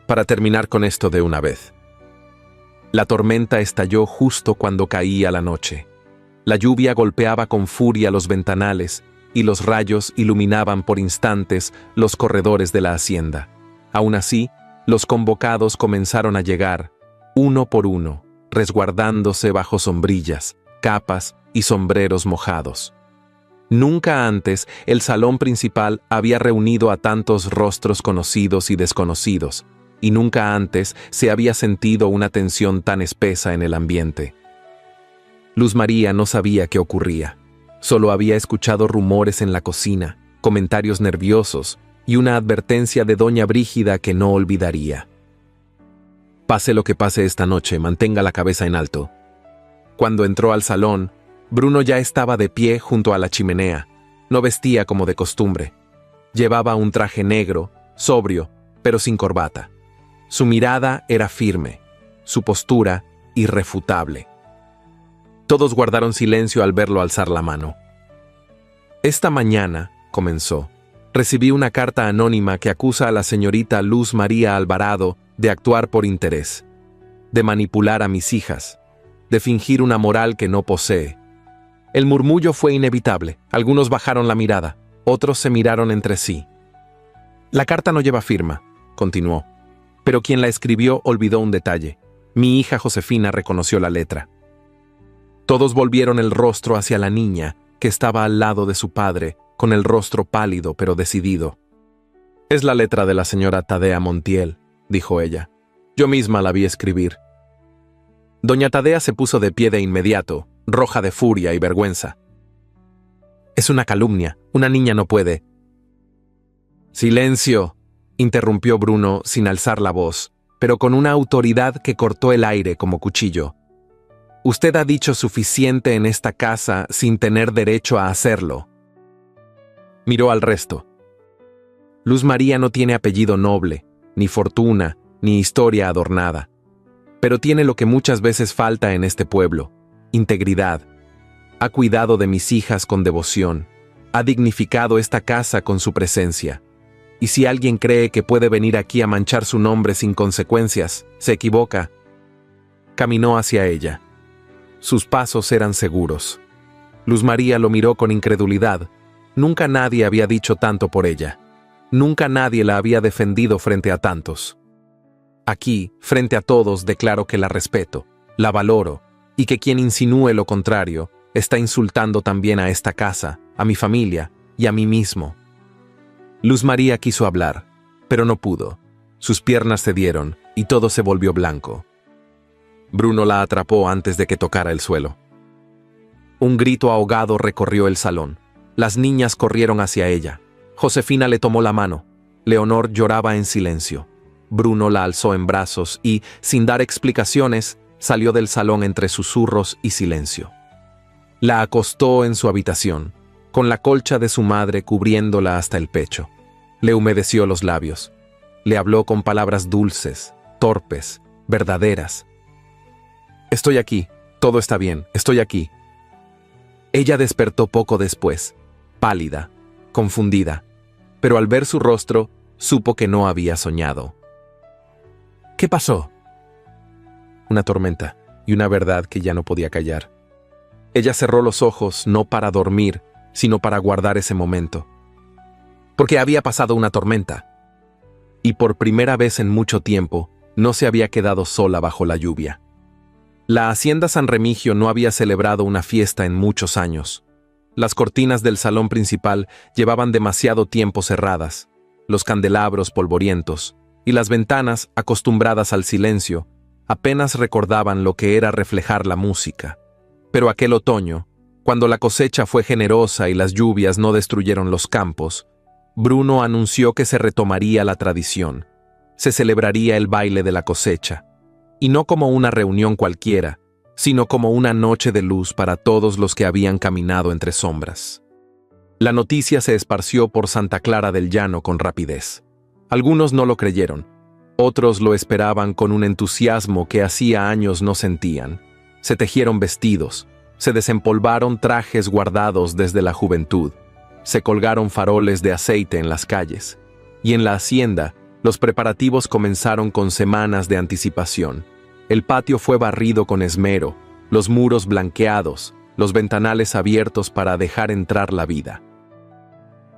Para terminar con esto de una vez. La tormenta estalló justo cuando caía la noche. La lluvia golpeaba con furia los ventanales y los rayos iluminaban por instantes los corredores de la hacienda. Aún así, los convocados comenzaron a llegar, uno por uno, resguardándose bajo sombrillas, capas y sombreros mojados. Nunca antes el salón principal había reunido a tantos rostros conocidos y desconocidos, y nunca antes se había sentido una tensión tan espesa en el ambiente. Luz María no sabía qué ocurría. Solo había escuchado rumores en la cocina, comentarios nerviosos y una advertencia de doña Brígida que no olvidaría. «Pase lo que pase esta noche, mantenga la cabeza en alto». Cuando entró al salón, Bruno ya estaba de pie junto a la chimenea. No vestía como de costumbre. Llevaba un traje negro, sobrio, pero sin corbata. Su mirada era firme, su postura irrefutable. Todos guardaron silencio al verlo alzar la mano. «Esta mañana», comenzó, «recibí una carta anónima que acusa a la señorita Luz María Alvarado de actuar por interés, de manipular a mis hijas, de fingir una moral que no posee». El murmullo fue inevitable. Algunos bajaron la mirada, otros se miraron entre sí. «La carta no lleva firma», continuó, «pero quien la escribió olvidó un detalle. Mi hija Josefina reconoció la letra». Todos volvieron el rostro hacia la niña, que estaba al lado de su padre, con el rostro pálido pero decidido. «Es la letra de la señora Tadea Montiel», dijo ella. «Yo misma la vi escribir». Doña Tadea se puso de pie de inmediato, roja de furia y vergüenza. «Es una calumnia, una niña no puede». «Silencio», interrumpió Bruno sin alzar la voz, pero con una autoridad que cortó el aire como cuchillo. «Usted ha dicho suficiente en esta casa sin tener derecho a hacerlo». Miró al resto. Luz María no tiene apellido noble, ni fortuna, ni historia adornada, pero tiene lo que muchas veces falta en este pueblo: integridad. Ha cuidado de mis hijas con devoción, ha dignificado esta casa con su presencia. Y si alguien cree que puede venir aquí a manchar su nombre sin consecuencias, se equivoca. Caminó hacia ella. Sus pasos eran seguros. Luz María lo miró con incredulidad. Nunca nadie había dicho tanto por ella. Nunca nadie la había defendido frente a tantos. Aquí, frente a todos, declaro que la respeto, la valoro, y que quien insinúe lo contrario está insultando también a esta casa, a mi familia y a mí mismo. Luz María quiso hablar, pero no pudo. Sus piernas cedieron y todo se volvió blanco. Bruno la atrapó antes de que tocara el suelo. Un grito ahogado recorrió el salón. Las niñas corrieron hacia ella. Josefina le tomó la mano. Leonor lloraba en silencio. Bruno la alzó en brazos y, sin dar explicaciones, salió del salón entre susurros y silencio. La acostó en su habitación, con la colcha de su madre cubriéndola hasta el pecho. Le humedeció los labios. Le habló con palabras dulces, torpes, verdaderas. «Estoy aquí, todo está bien, estoy aquí». Ella despertó poco después, pálida, confundida, pero al ver su rostro, supo que no había soñado. ¿Qué pasó? Una tormenta y una verdad que ya no podía callar. Ella cerró los ojos no para dormir, sino para guardar ese momento. Porque había pasado una tormenta. Y por primera vez en mucho tiempo, no se había quedado sola bajo la lluvia. La Hacienda San Remigio no había celebrado una fiesta en muchos años. Las cortinas del salón principal llevaban demasiado tiempo cerradas, los candelabros polvorientos, y las ventanas, acostumbradas al silencio, apenas recordaban lo que era reflejar la música. Pero aquel otoño, cuando la cosecha fue generosa y las lluvias no destruyeron los campos, Bruno anunció que se retomaría la tradición. Se celebraría el baile de la cosecha, y no como una reunión cualquiera, sino como una noche de luz para todos los que habían caminado entre sombras. La noticia se esparció por Santa Clara del Llano con rapidez. Algunos no lo creyeron, otros lo esperaban con un entusiasmo que hacía años no sentían. Se tejieron vestidos, se desempolvaron trajes guardados desde la juventud, se colgaron faroles de aceite en las calles, y en la hacienda los preparativos comenzaron con semanas de anticipación. El patio fue barrido con esmero, los muros blanqueados, los ventanales abiertos para dejar entrar la vida.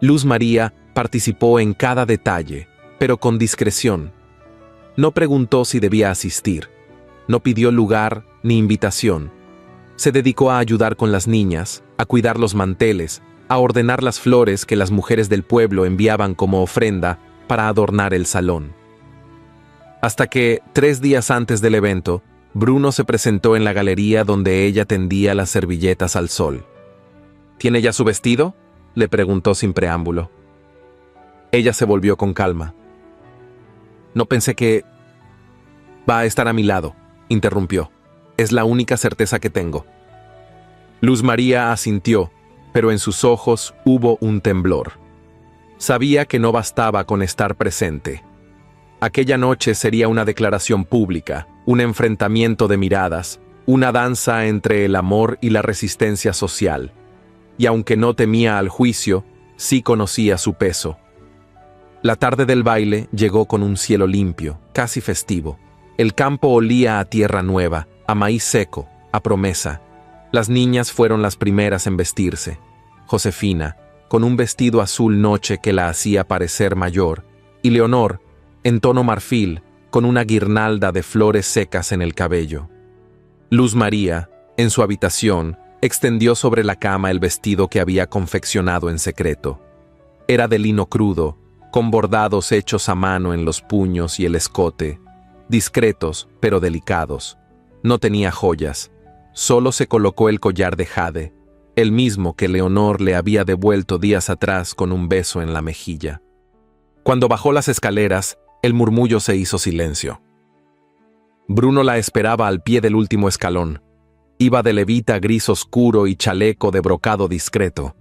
Luz María participó en cada detalle, pero con discreción. No preguntó si debía asistir, no pidió lugar ni invitación. Se dedicó a ayudar con las niñas, a cuidar los manteles, a ordenar las flores que las mujeres del pueblo enviaban como ofrenda para adornar el salón. Hasta que, 3 días antes del evento, Bruno se presentó en la galería donde ella tendía las servilletas al sol. ¿Tiene ya su vestido?, le preguntó sin preámbulo. Ella se volvió con calma. No pensé que... Va a estar a mi lado, interrumpió. Es la única certeza que tengo. Luz María asintió, pero en sus ojos hubo un temblor. Sabía que no bastaba con estar presente. Aquella noche sería una declaración pública, un enfrentamiento de miradas, una danza entre el amor y la resistencia social. Y aunque no temía al juicio, sí conocía su peso. La tarde del baile llegó con un cielo limpio, casi festivo. El campo olía a tierra nueva, a maíz seco, a promesa. Las niñas fueron las primeras en vestirse. Josefina, con un vestido azul noche que la hacía parecer mayor, y Leonor, en tono marfil, con una guirnalda de flores secas en el cabello. Luz María, en su habitación, extendió sobre la cama el vestido que había confeccionado en secreto. Era de lino crudo, con bordados hechos a mano en los puños y el escote, discretos pero delicados. No tenía joyas, solo se colocó el collar de jade, el mismo que Leonor le había devuelto días atrás con un beso en la mejilla. Cuando bajó las escaleras, el murmullo se hizo silencio. Bruno la esperaba al pie del último escalón. Iba de levita gris oscuro y chaleco de brocado discreto.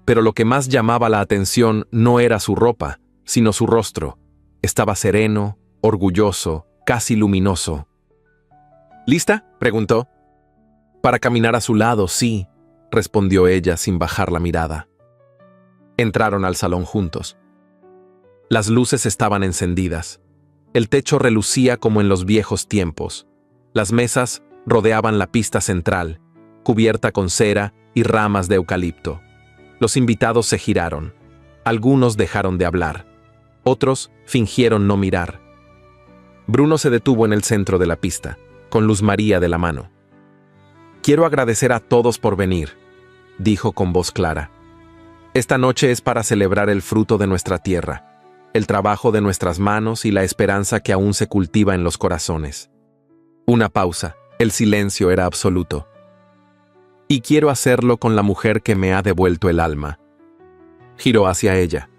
Pero lo que más llamaba la atención no era su ropa, sino su rostro. Estaba sereno, orgulloso, casi luminoso. ¿Lista?, preguntó. Para caminar a su lado, sí, respondió ella sin bajar la mirada. Entraron al salón juntos. Las luces estaban encendidas. El techo relucía como en los viejos tiempos. Las mesas rodeaban la pista central, cubierta con cera y ramas de eucalipto. Los invitados se giraron. Algunos dejaron de hablar. Otros fingieron no mirar. Bruno se detuvo en el centro de la pista, con Luz María de la mano. «Quiero agradecer a todos por venir», dijo con voz clara. «Esta noche es para celebrar el fruto de nuestra tierra, el trabajo de nuestras manos y la esperanza que aún se cultiva en los corazones». Una pausa. El silencio era absoluto. «Y quiero hacerlo con la mujer que me ha devuelto el alma». Giró hacia ella.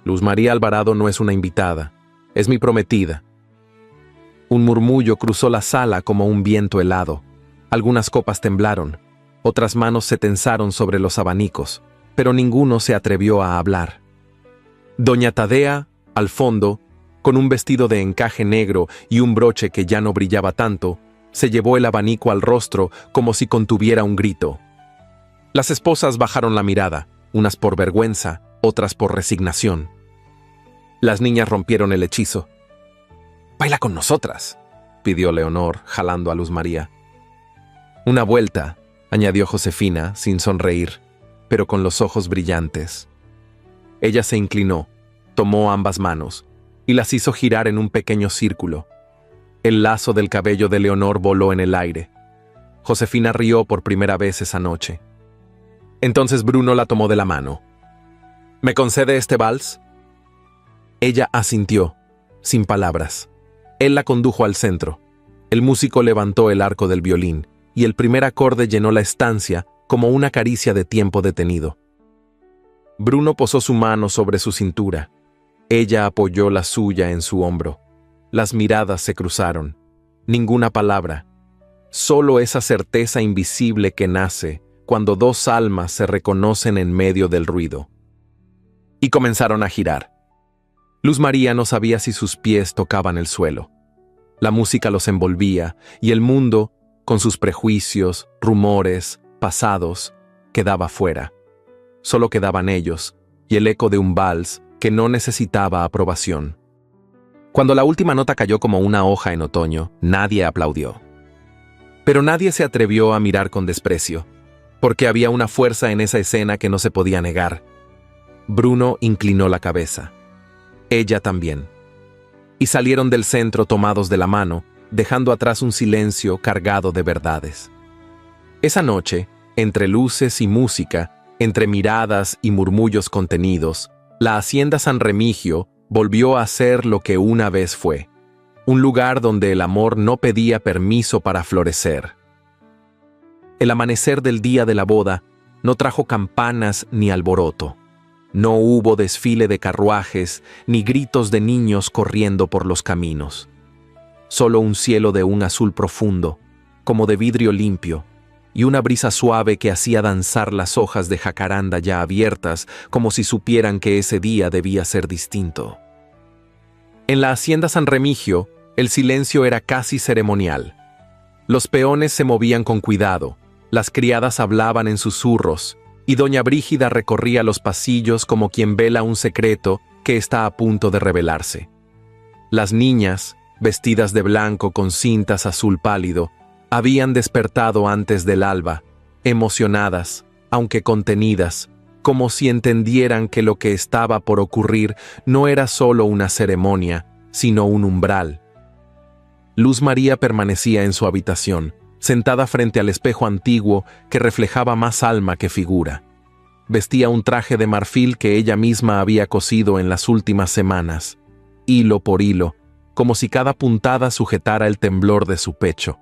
«Luz María Alvarado no es una invitada, es mi prometida». Un murmullo cruzó la sala como un viento helado. Algunas copas temblaron, otras manos se tensaron sobre los abanicos, pero ninguno se atrevió a hablar. Doña Tadea, al fondo, con un vestido de encaje negro y un broche que ya no brillaba tanto, se llevó el abanico al rostro como si contuviera un grito. Las esposas bajaron la mirada, unas por vergüenza, otras por resignación. Las niñas rompieron el hechizo. «Baila con nosotras», pidió Leonor, jalando a Luz María. «Una vuelta», añadió Josefina, sin sonreír, pero con los ojos brillantes. Ella se inclinó, tomó ambas manos y las hizo girar en un pequeño círculo. El lazo del cabello de Leonor voló en el aire. Josefina rió por primera vez esa noche. Entonces Bruno la tomó de la mano. «¿Me concede este vals?». Ella asintió, sin palabras. Él la condujo al centro. El músico levantó el arco del violín, y el primer acorde llenó la estancia como una caricia de tiempo detenido. Bruno posó su mano sobre su cintura. Ella apoyó la suya en su hombro. Las miradas se cruzaron. Ninguna palabra. Solo esa certeza invisible que nace cuando dos almas se reconocen en medio del ruido. Y comenzaron a girar. Luz María no sabía si sus pies tocaban el suelo. La música los envolvía y el mundo, con sus prejuicios, rumores, pasados, quedaba fuera. Solo quedaban ellos y el eco de un vals que no necesitaba aprobación. Cuando la última nota cayó como una hoja en otoño, nadie aplaudió. Pero nadie se atrevió a mirar con desprecio, porque había una fuerza en esa escena que no se podía negar. Bruno inclinó la cabeza. Ella también. Y salieron del centro tomados de la mano, dejando atrás un silencio cargado de verdades. Esa noche, entre luces y música, entre miradas y murmullos contenidos, la Hacienda San Remigio volvió a ser lo que una vez fue, un lugar donde el amor no pedía permiso para florecer. El amanecer del día de la boda no trajo campanas ni alboroto. No hubo desfile de carruajes ni gritos de niños corriendo por los caminos. Solo un cielo de un azul profundo, como de vidrio limpio, y una brisa suave que hacía danzar las hojas de jacaranda ya abiertas, como si supieran que ese día debía ser distinto. En la Hacienda San Remigio, el silencio era casi ceremonial. Los peones se movían con cuidado, las criadas hablaban en susurros, y doña Brígida recorría los pasillos como quien vela un secreto que está a punto de revelarse. Las niñas, vestidas de blanco con cintas azul pálido, habían despertado antes del alba, emocionadas, aunque contenidas, como si entendieran que lo que estaba por ocurrir no era solo una ceremonia, sino un umbral. Luz María permanecía en su habitación, sentada frente al espejo antiguo que reflejaba más alma que figura. Vestía un traje de marfil que ella misma había cosido en las últimas semanas, hilo por hilo, como si cada puntada sujetara el temblor de su pecho.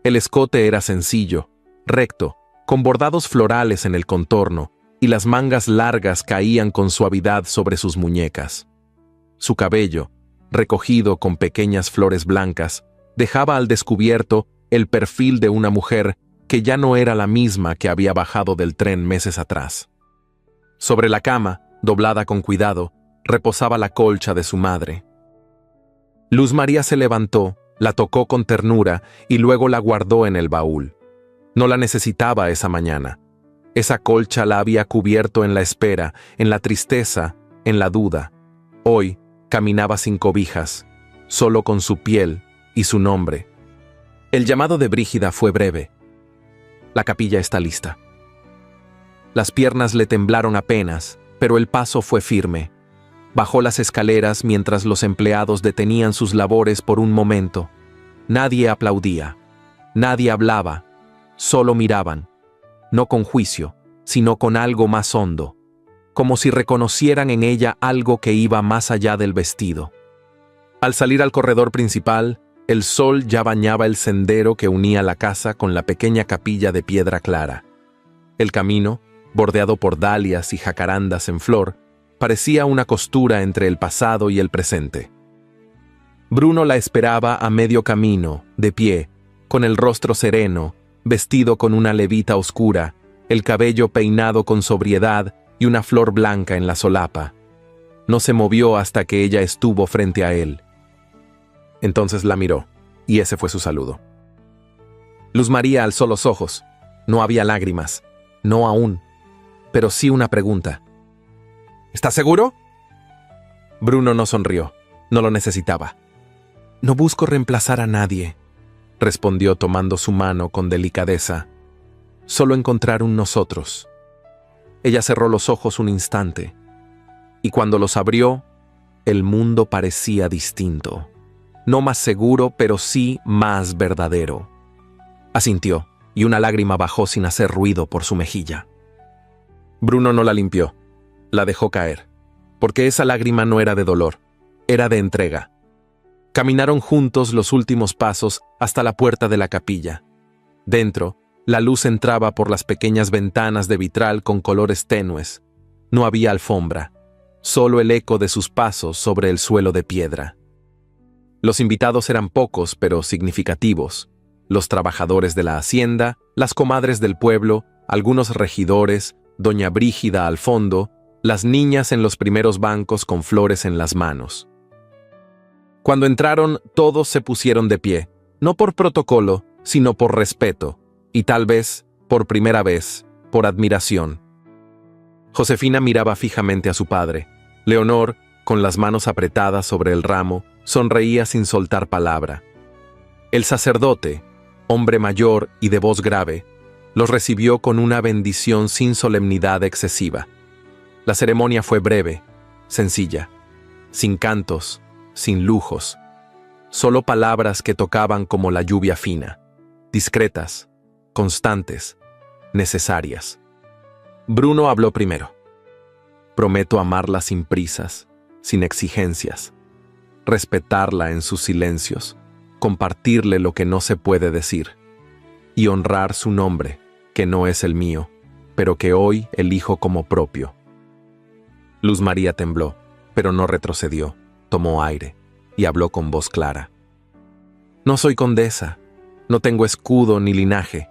El escote era sencillo, recto, con bordados florales en el contorno, y las mangas largas caían con suavidad sobre sus muñecas. Su cabello, recogido con pequeñas flores blancas, dejaba al descubierto el perfil de una mujer que ya no era la misma que había bajado del tren meses atrás. Sobre la cama, doblada con cuidado, reposaba la colcha de su madre. Luz María se levantó, la tocó con ternura y luego la guardó en el baúl. No la necesitaba esa mañana. Esa colcha la había cubierto en la espera, en la tristeza, en la duda. Hoy caminaba sin cobijas, solo con su piel y su nombre. El llamado de Brígida fue breve. La capilla está lista. Las piernas le temblaron apenas, pero el paso fue firme. Bajó las escaleras mientras los empleados detenían sus labores por un momento. Nadie aplaudía, nadie hablaba, solo miraban, no con juicio, sino con algo más hondo, como si reconocieran en ella algo que iba más allá del vestido. Al salir al corredor principal, el sol ya bañaba el sendero que unía la casa con la pequeña capilla de piedra clara. El camino, bordeado por dalias y jacarandas en flor, parecía una costura entre el pasado y el presente. Bruno la esperaba a medio camino, de pie, con el rostro sereno, vestido con una levita oscura, el cabello peinado con sobriedad y una flor blanca en la solapa. No se movió hasta que ella estuvo frente a él. Entonces la miró, y ese fue su saludo. Luz María alzó los ojos. No había lágrimas, no aún, pero sí una pregunta. ¿Estás seguro? Bruno no sonrió. No lo necesitaba. «No busco reemplazar a nadie», respondió tomando su mano con delicadeza. «Solo encontrar un nosotros». Ella cerró los ojos un instante, y cuando los abrió, el mundo parecía distinto. No más seguro, pero sí más verdadero. Asintió, y una lágrima bajó sin hacer ruido por su mejilla. Bruno no la limpió, la dejó caer, porque esa lágrima no era de dolor, era de entrega. Caminaron juntos los últimos pasos hasta la puerta de la capilla. Dentro, la luz entraba por las pequeñas ventanas de vitral con colores tenues. No había alfombra, solo el eco de sus pasos sobre el suelo de piedra. Los invitados eran pocos, pero significativos. Los trabajadores de la hacienda, las comadres del pueblo, algunos regidores, doña Brígida al fondo, las niñas en los primeros bancos con flores en las manos. Cuando entraron, todos se pusieron de pie, no por protocolo, sino por respeto, y tal vez, por primera vez, por admiración. Josefina miraba fijamente a su padre. Leonor, con las manos apretadas sobre el ramo, sonreía sin soltar palabra. El sacerdote, hombre mayor y de voz grave, los recibió con una bendición sin solemnidad excesiva. La ceremonia fue breve, sencilla, sin cantos, sin lujos, solo palabras que tocaban como la lluvia fina, discretas, constantes, necesarias. Bruno habló primero. «Prometo amarla sin prisas, sin exigencias, respetarla en sus silencios, compartirle lo que no se puede decir, y honrar su nombre, que no es el mío, pero que hoy elijo como propio». Luz María tembló, pero no retrocedió. Tomó aire y habló con voz clara. «No soy condesa, no tengo escudo ni linaje,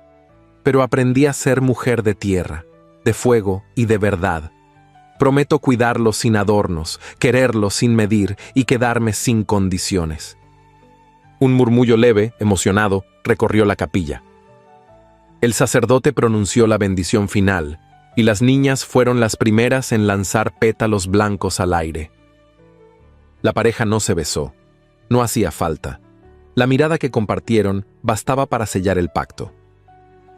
pero aprendí a ser mujer de tierra, de fuego y de verdad. Prometo cuidarlo sin adornos, quererlo sin medir y quedarme sin condiciones». Un murmullo leve, emocionado, recorrió la capilla. El sacerdote pronunció la bendición final, y las niñas fueron las primeras en lanzar pétalos blancos al aire. La pareja no se besó. No hacía falta. La mirada que compartieron bastaba para sellar el pacto.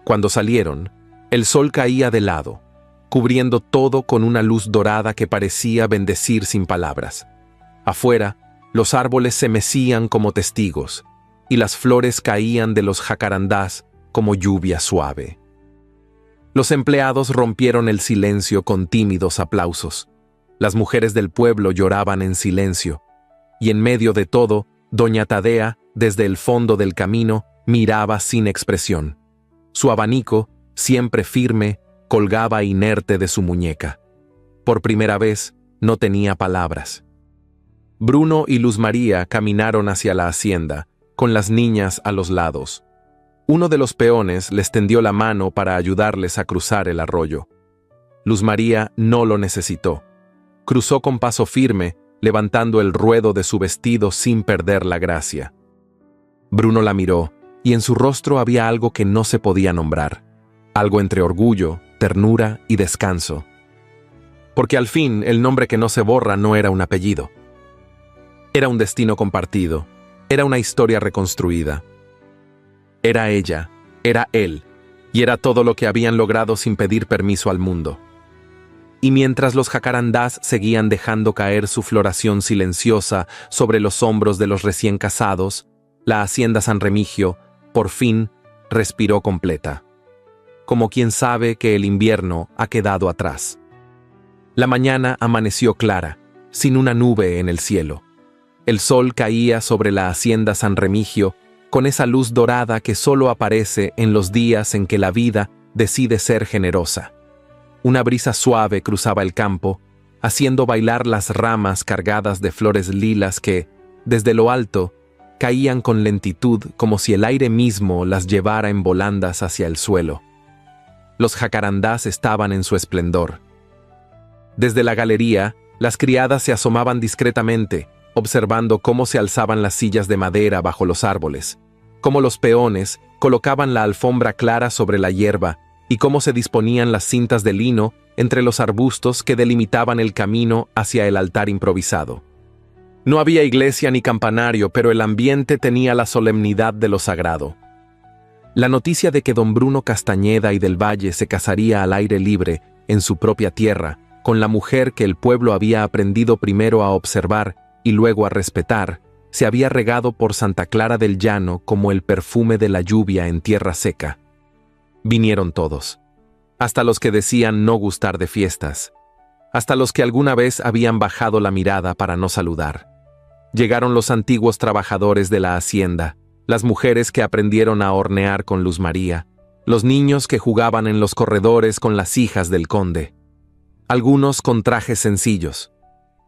Cuando salieron, el sol caía de lado, cubriendo todo con una luz dorada que parecía bendecir sin palabras. Afuera, los árboles se mecían como testigos, y las flores caían de los jacarandás como lluvia suave. Los empleados rompieron el silencio con tímidos aplausos. Las mujeres del pueblo lloraban en silencio, y en medio de todo, doña Tadea, desde el fondo del camino, miraba sin expresión. Su abanico, siempre firme, colgaba inerte de su muñeca. Por primera vez, no tenía palabras. Bruno y Luz María caminaron hacia la hacienda, con las niñas a los lados. Uno de los peones les tendió la mano para ayudarles a cruzar el arroyo. Luz María no lo necesitó. Cruzó con paso firme, levantando el ruedo de su vestido sin perder la gracia. Bruno la miró, y en su rostro había algo que no se podía nombrar, algo entre orgullo, ternura y descanso. Porque al fin el nombre que no se borra no era un apellido. Era un destino compartido, era una historia reconstruida. Era ella, era él, y era todo lo que habían logrado sin pedir permiso al mundo. Y mientras los jacarandás seguían dejando caer su floración silenciosa sobre los hombros de los recién casados, la hacienda San Remigio, por fin, respiró completa. Como quien sabe que el invierno ha quedado atrás. La mañana amaneció clara, sin una nube en el cielo. El sol caía sobre la hacienda San Remigio con esa luz dorada que solo aparece en los días en que la vida decide ser generosa. Una brisa suave cruzaba el campo, haciendo bailar las ramas cargadas de flores lilas que, desde lo alto, caían con lentitud como si el aire mismo las llevara en volandas hacia el suelo. Los jacarandás estaban en su esplendor. Desde la galería, las criadas se asomaban discretamente, observando cómo se alzaban las sillas de madera bajo los árboles, cómo los peones colocaban la alfombra clara sobre la hierba y cómo se disponían las cintas de lino entre los arbustos que delimitaban el camino hacia el altar improvisado. No había iglesia ni campanario, pero el ambiente tenía la solemnidad de lo sagrado. La noticia de que don Bruno Castañeda y del Valle se casaría al aire libre, en su propia tierra, con la mujer que el pueblo había aprendido primero a observar y luego a respetar, se había regado por Santa Clara del Llano como el perfume de la lluvia en tierra seca. Vinieron todos, hasta los que decían no gustar de fiestas, hasta los que alguna vez habían bajado la mirada para no saludar. Llegaron los antiguos trabajadores de la hacienda, las mujeres que aprendieron a hornear con Luz María, los niños que jugaban en los corredores con las hijas del conde. Algunos con trajes sencillos,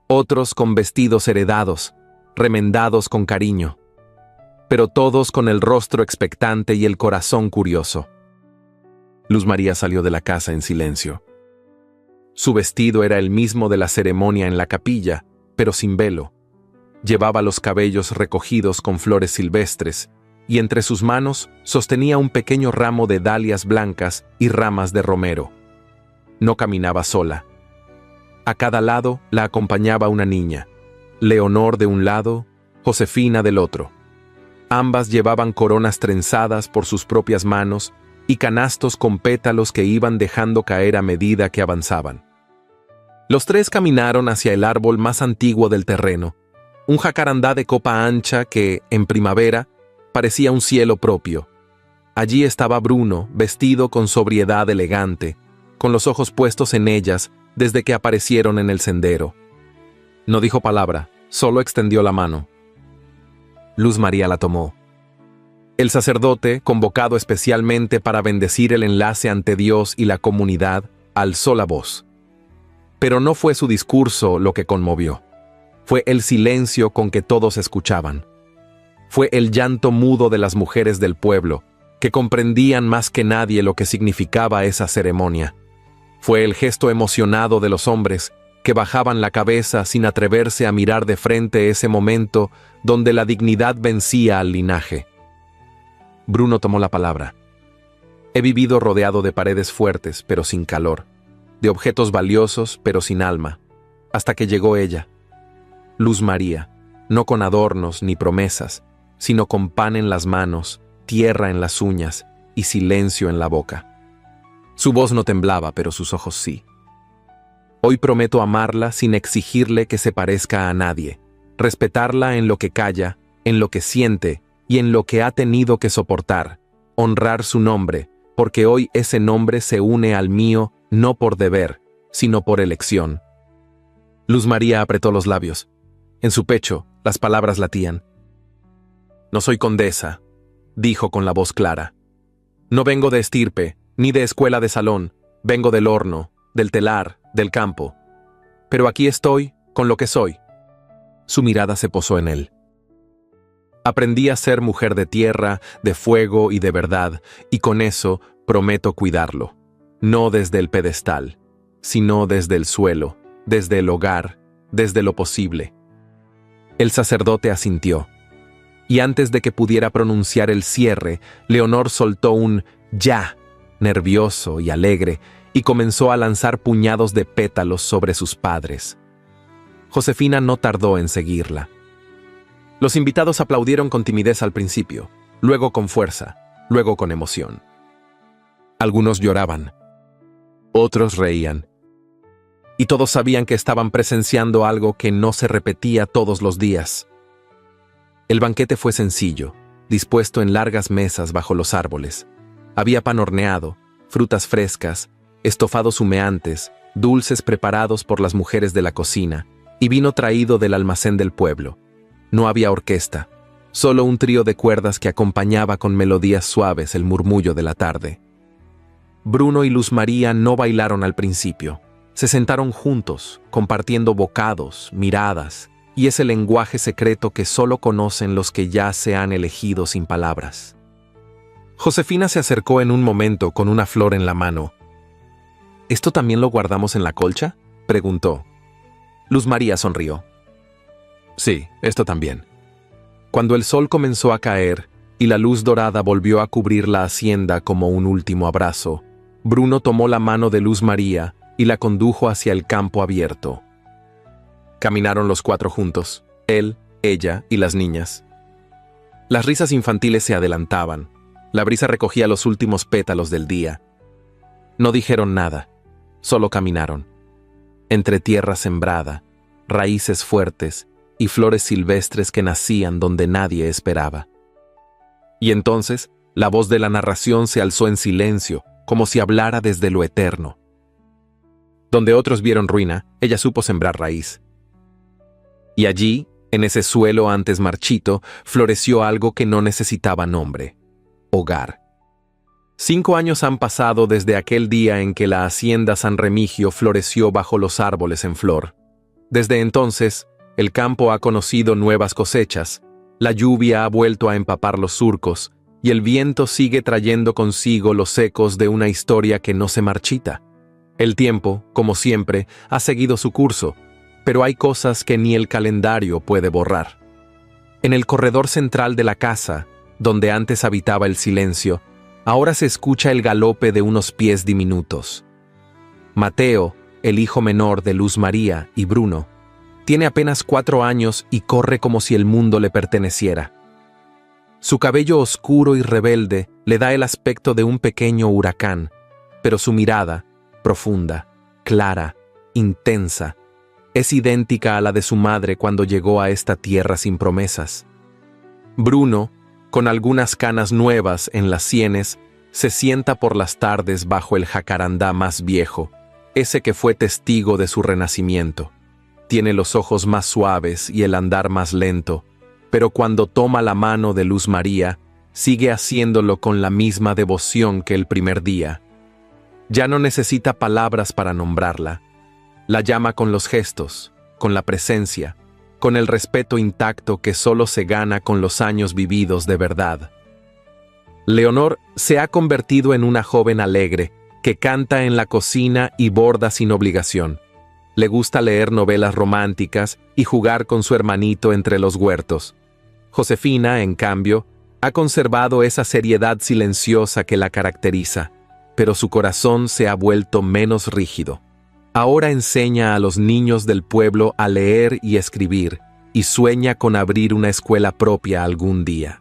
otros con vestidos heredados, remendados con cariño, pero todos con el rostro expectante y el corazón curioso. Luz María salió de la casa en silencio. Su vestido era el mismo de la ceremonia en la capilla, pero sin velo. Llevaba los cabellos recogidos con flores silvestres, y entre sus manos sostenía un pequeño ramo de dalias blancas y ramas de romero. No caminaba sola. A cada lado la acompañaba una niña, Leonor de un lado, Josefina del otro. Ambas llevaban coronas trenzadas por sus propias manos y canastos con pétalos que iban dejando caer a medida que avanzaban. Los tres caminaron hacia el árbol más antiguo del terreno, un jacarandá de copa ancha que, en primavera, parecía un cielo propio. Allí estaba Bruno, vestido con sobriedad elegante, con los ojos puestos en ellas desde que aparecieron en el sendero. No dijo palabra, solo extendió la mano. Luz María la tomó. El sacerdote, convocado especialmente para bendecir el enlace ante Dios y la comunidad, alzó la voz. Pero no fue su discurso lo que conmovió. Fue el silencio con que todos escuchaban. Fue el llanto mudo de las mujeres del pueblo, que comprendían más que nadie lo que significaba esa ceremonia. Fue el gesto emocionado de los hombres, que bajaban la cabeza sin atreverse a mirar de frente ese momento donde la dignidad vencía al linaje. Bruno tomó la palabra. He vivido rodeado de paredes fuertes, pero sin calor, de objetos valiosos, pero sin alma, hasta que llegó ella, Luz María, no con adornos ni promesas, sino con pan en las manos, tierra en las uñas y silencio en la boca. Su voz no temblaba, pero sus ojos sí. Hoy prometo amarla sin exigirle que se parezca a nadie, respetarla en lo que calla, en lo que siente y en lo que ha tenido que soportar, honrar su nombre, porque hoy ese nombre se une al mío no por deber, sino por elección. Luz María apretó los labios. En su pecho, las palabras latían. No soy condesa, dijo con la voz clara. No vengo de estirpe, ni de escuela de salón, vengo del horno, del telar, del campo. Pero aquí estoy, con lo que soy. Su mirada se posó en él. Aprendí a ser mujer de tierra, de fuego y de verdad, y con eso prometo cuidarlo. No desde el pedestal, sino desde el suelo, desde el hogar, desde lo posible. El sacerdote asintió. Y antes de que pudiera pronunciar el cierre, Leonor soltó un «ya», nervioso y alegre, y comenzó a lanzar puñados de pétalos sobre sus padres. Josefina no tardó en seguirla. Los invitados aplaudieron con timidez al principio, luego con fuerza, luego con emoción. Algunos lloraban, otros reían, y todos sabían que estaban presenciando algo que no se repetía todos los días. El banquete fue sencillo, dispuesto en largas mesas bajo los árboles. Había pan horneado, frutas frescas, estofados humeantes, dulces preparados por las mujeres de la cocina, y vino traído del almacén del pueblo. No había orquesta, solo un trío de cuerdas que acompañaba con melodías suaves el murmullo de la tarde. Bruno y Luz María no bailaron al principio. Se sentaron juntos, compartiendo bocados, miradas, y ese lenguaje secreto que solo conocen los que ya se han elegido sin palabras. Josefina se acercó en un momento con una flor en la mano. ¿Esto también lo guardamos en la colcha?, preguntó. Luz María sonrió. Sí, esto también. Cuando el sol comenzó a caer y la luz dorada volvió a cubrir la hacienda como un último abrazo, Bruno tomó la mano de Luz María y la condujo hacia el campo abierto. Caminaron los cuatro juntos, él, ella y las niñas. Las risas infantiles se adelantaban. La brisa recogía los últimos pétalos del día. No dijeron nada, solo caminaron. Entre tierra sembrada, raíces fuertes y flores silvestres que nacían donde nadie esperaba. Y entonces, la voz de la narración se alzó en silencio, como si hablara desde lo eterno. Donde otros vieron ruina, ella supo sembrar raíz. Y allí, en ese suelo antes marchito, floreció algo que no necesitaba nombre: hogar. 5 años han pasado desde aquel día en que la hacienda San Remigio floreció bajo los árboles en flor. Desde entonces, el campo ha conocido nuevas cosechas, la lluvia ha vuelto a empapar los surcos, y el viento sigue trayendo consigo los ecos de una historia que no se marchita. El tiempo, como siempre, ha seguido su curso, pero hay cosas que ni el calendario puede borrar. En el corredor central de la casa, donde antes habitaba el silencio, ahora se escucha el galope de unos pies diminutos. Mateo, el hijo menor de Luz María y Bruno, tiene apenas 4 años y corre como si el mundo le perteneciera. Su cabello oscuro y rebelde le da el aspecto de un pequeño huracán, pero su mirada, profunda, clara, intensa, es idéntica a la de su madre cuando llegó a esta tierra sin promesas. Bruno, con algunas canas nuevas en las sienes, se sienta por las tardes bajo el jacarandá más viejo, ese que fue testigo de su renacimiento. Tiene los ojos más suaves y el andar más lento, pero cuando toma la mano de Luz María, sigue haciéndolo con la misma devoción que el primer día. Ya no necesita palabras para nombrarla. La llama con los gestos, con la presencia, con el respeto intacto que solo se gana con los años vividos de verdad. Leonor se ha convertido en una joven alegre, que canta en la cocina y borda sin obligación. Le gusta leer novelas románticas y jugar con su hermanito entre los huertos. Josefina, en cambio, ha conservado esa seriedad silenciosa que la caracteriza, pero su corazón se ha vuelto menos rígido. Ahora enseña a los niños del pueblo a leer y escribir, y sueña con abrir una escuela propia algún día.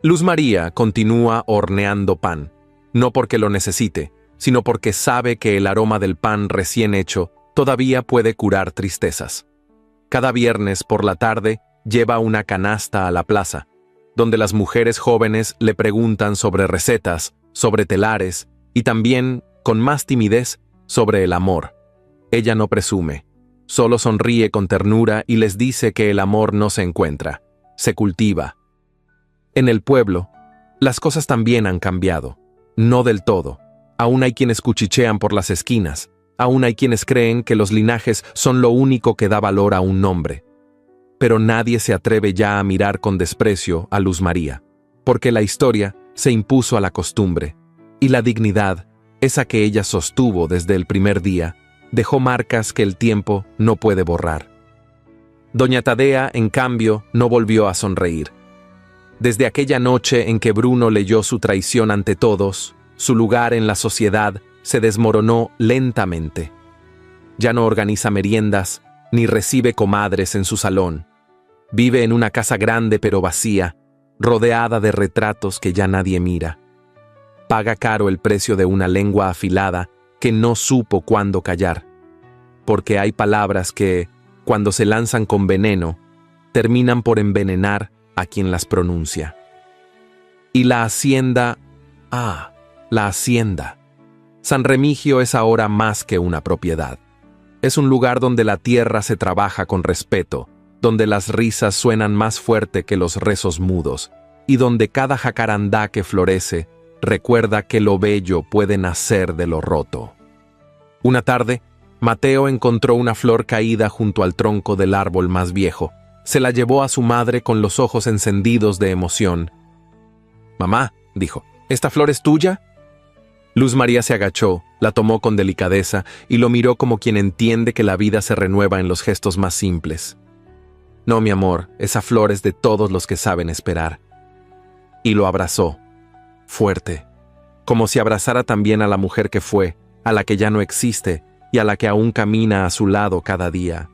Luz María continúa horneando pan, no porque lo necesite, sino porque sabe que el aroma del pan recién hecho todavía puede curar tristezas. Cada viernes por la tarde lleva una canasta a la plaza, donde las mujeres jóvenes le preguntan sobre recetas, sobre telares y también, con más timidez, sobre el amor. Ella no presume, solo sonríe con ternura y les dice que el amor no se encuentra, se cultiva. En el pueblo, las cosas también han cambiado, no del todo. Aún hay quienes cuchichean por las esquinas, aún hay quienes creen que los linajes son lo único que da valor a un nombre. Pero nadie se atreve ya a mirar con desprecio a Luz María, porque la historia se impuso a la costumbre, y la dignidad, esa que ella sostuvo desde el primer día, dejó marcas que el tiempo no puede borrar. Doña Tadea, en cambio, no volvió a sonreír. Desde aquella noche en que Bruno leyó su traición ante todos, su lugar en la sociedad se desmoronó lentamente. Ya no organiza meriendas, ni recibe comadres en su salón. Vive en una casa grande pero vacía, rodeada de retratos que ya nadie mira. Paga caro el precio de una lengua afilada que no supo cuándo callar, porque hay palabras que, cuando se lanzan con veneno, terminan por envenenar a quien las pronuncia. Y la hacienda, la hacienda. San Remigio es ahora más que una propiedad. Es un lugar donde la tierra se trabaja con respeto, donde las risas suenan más fuerte que los rezos mudos, y donde cada jacarandá que florece recuerda que lo bello puede nacer de lo roto. Una tarde, Mateo encontró una flor caída junto al tronco del árbol más viejo. Se la llevó a su madre con los ojos encendidos de emoción. «Mamá», dijo, «¿esta flor es tuya?» Luz María se agachó, la tomó con delicadeza y lo miró como quien entiende que la vida se renueva en los gestos más simples. «No, mi amor, esa flor es de todos los que saben esperar». Y lo abrazó, fuerte, como si abrazara también a la mujer que fue, a la que ya no existe y a la que aún camina a su lado cada día.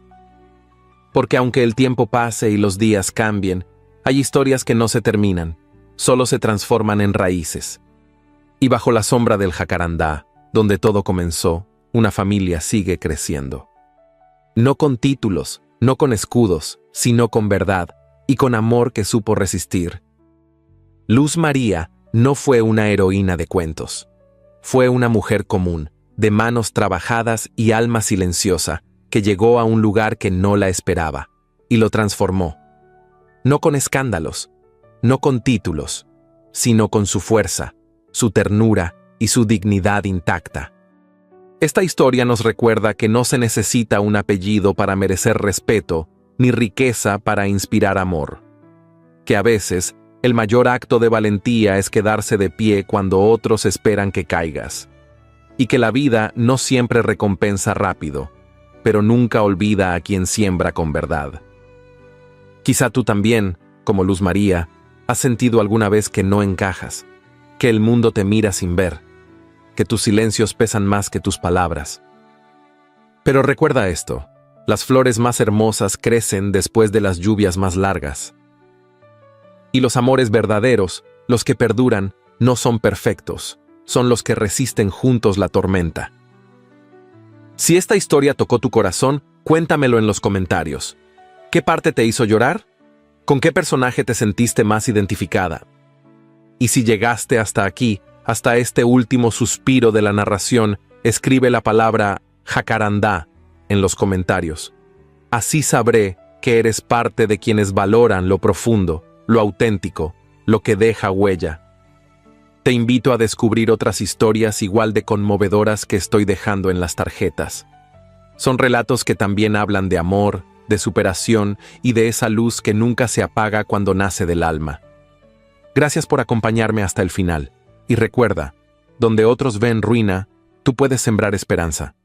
Porque aunque el tiempo pase y los días cambien, hay historias que no se terminan, solo se transforman en raíces. Y bajo la sombra del jacarandá, donde todo comenzó, una familia sigue creciendo. No con títulos, no con escudos, sino con verdad y con amor que supo resistir. Luz María no fue una heroína de cuentos. Fue una mujer común, de manos trabajadas y alma silenciosa, que llegó a un lugar que no la esperaba, y lo transformó. No con escándalos, no con títulos, sino con su fuerza, su ternura y su dignidad intacta. Esta historia nos recuerda que no se necesita un apellido para merecer respeto, ni riqueza para inspirar amor. Que a veces, el mayor acto de valentía es quedarse de pie cuando otros esperan que caigas. Y que la vida no siempre recompensa rápido, pero nunca olvida a quien siembra con verdad. Quizá tú también, como Luz María, has sentido alguna vez que no encajas, que el mundo te mira sin ver, que tus silencios pesan más que tus palabras. Pero recuerda esto, las flores más hermosas crecen después de las lluvias más largas. Y los amores verdaderos, los que perduran, no son perfectos, son los que resisten juntos la tormenta. Si esta historia tocó tu corazón, cuéntamelo en los comentarios. ¿Qué parte te hizo llorar? ¿Con qué personaje te sentiste más identificada? Y si llegaste hasta aquí, hasta este último suspiro de la narración, escribe la palabra jacarandá en los comentarios. Así sabré que eres parte de quienes valoran lo profundo, lo auténtico, lo que deja huella. Te invito a descubrir otras historias igual de conmovedoras que estoy dejando en las tarjetas. Son relatos que también hablan de amor, de superación y de esa luz que nunca se apaga cuando nace del alma. Gracias por acompañarme hasta el final. Y recuerda, donde otros ven ruina, tú puedes sembrar esperanza.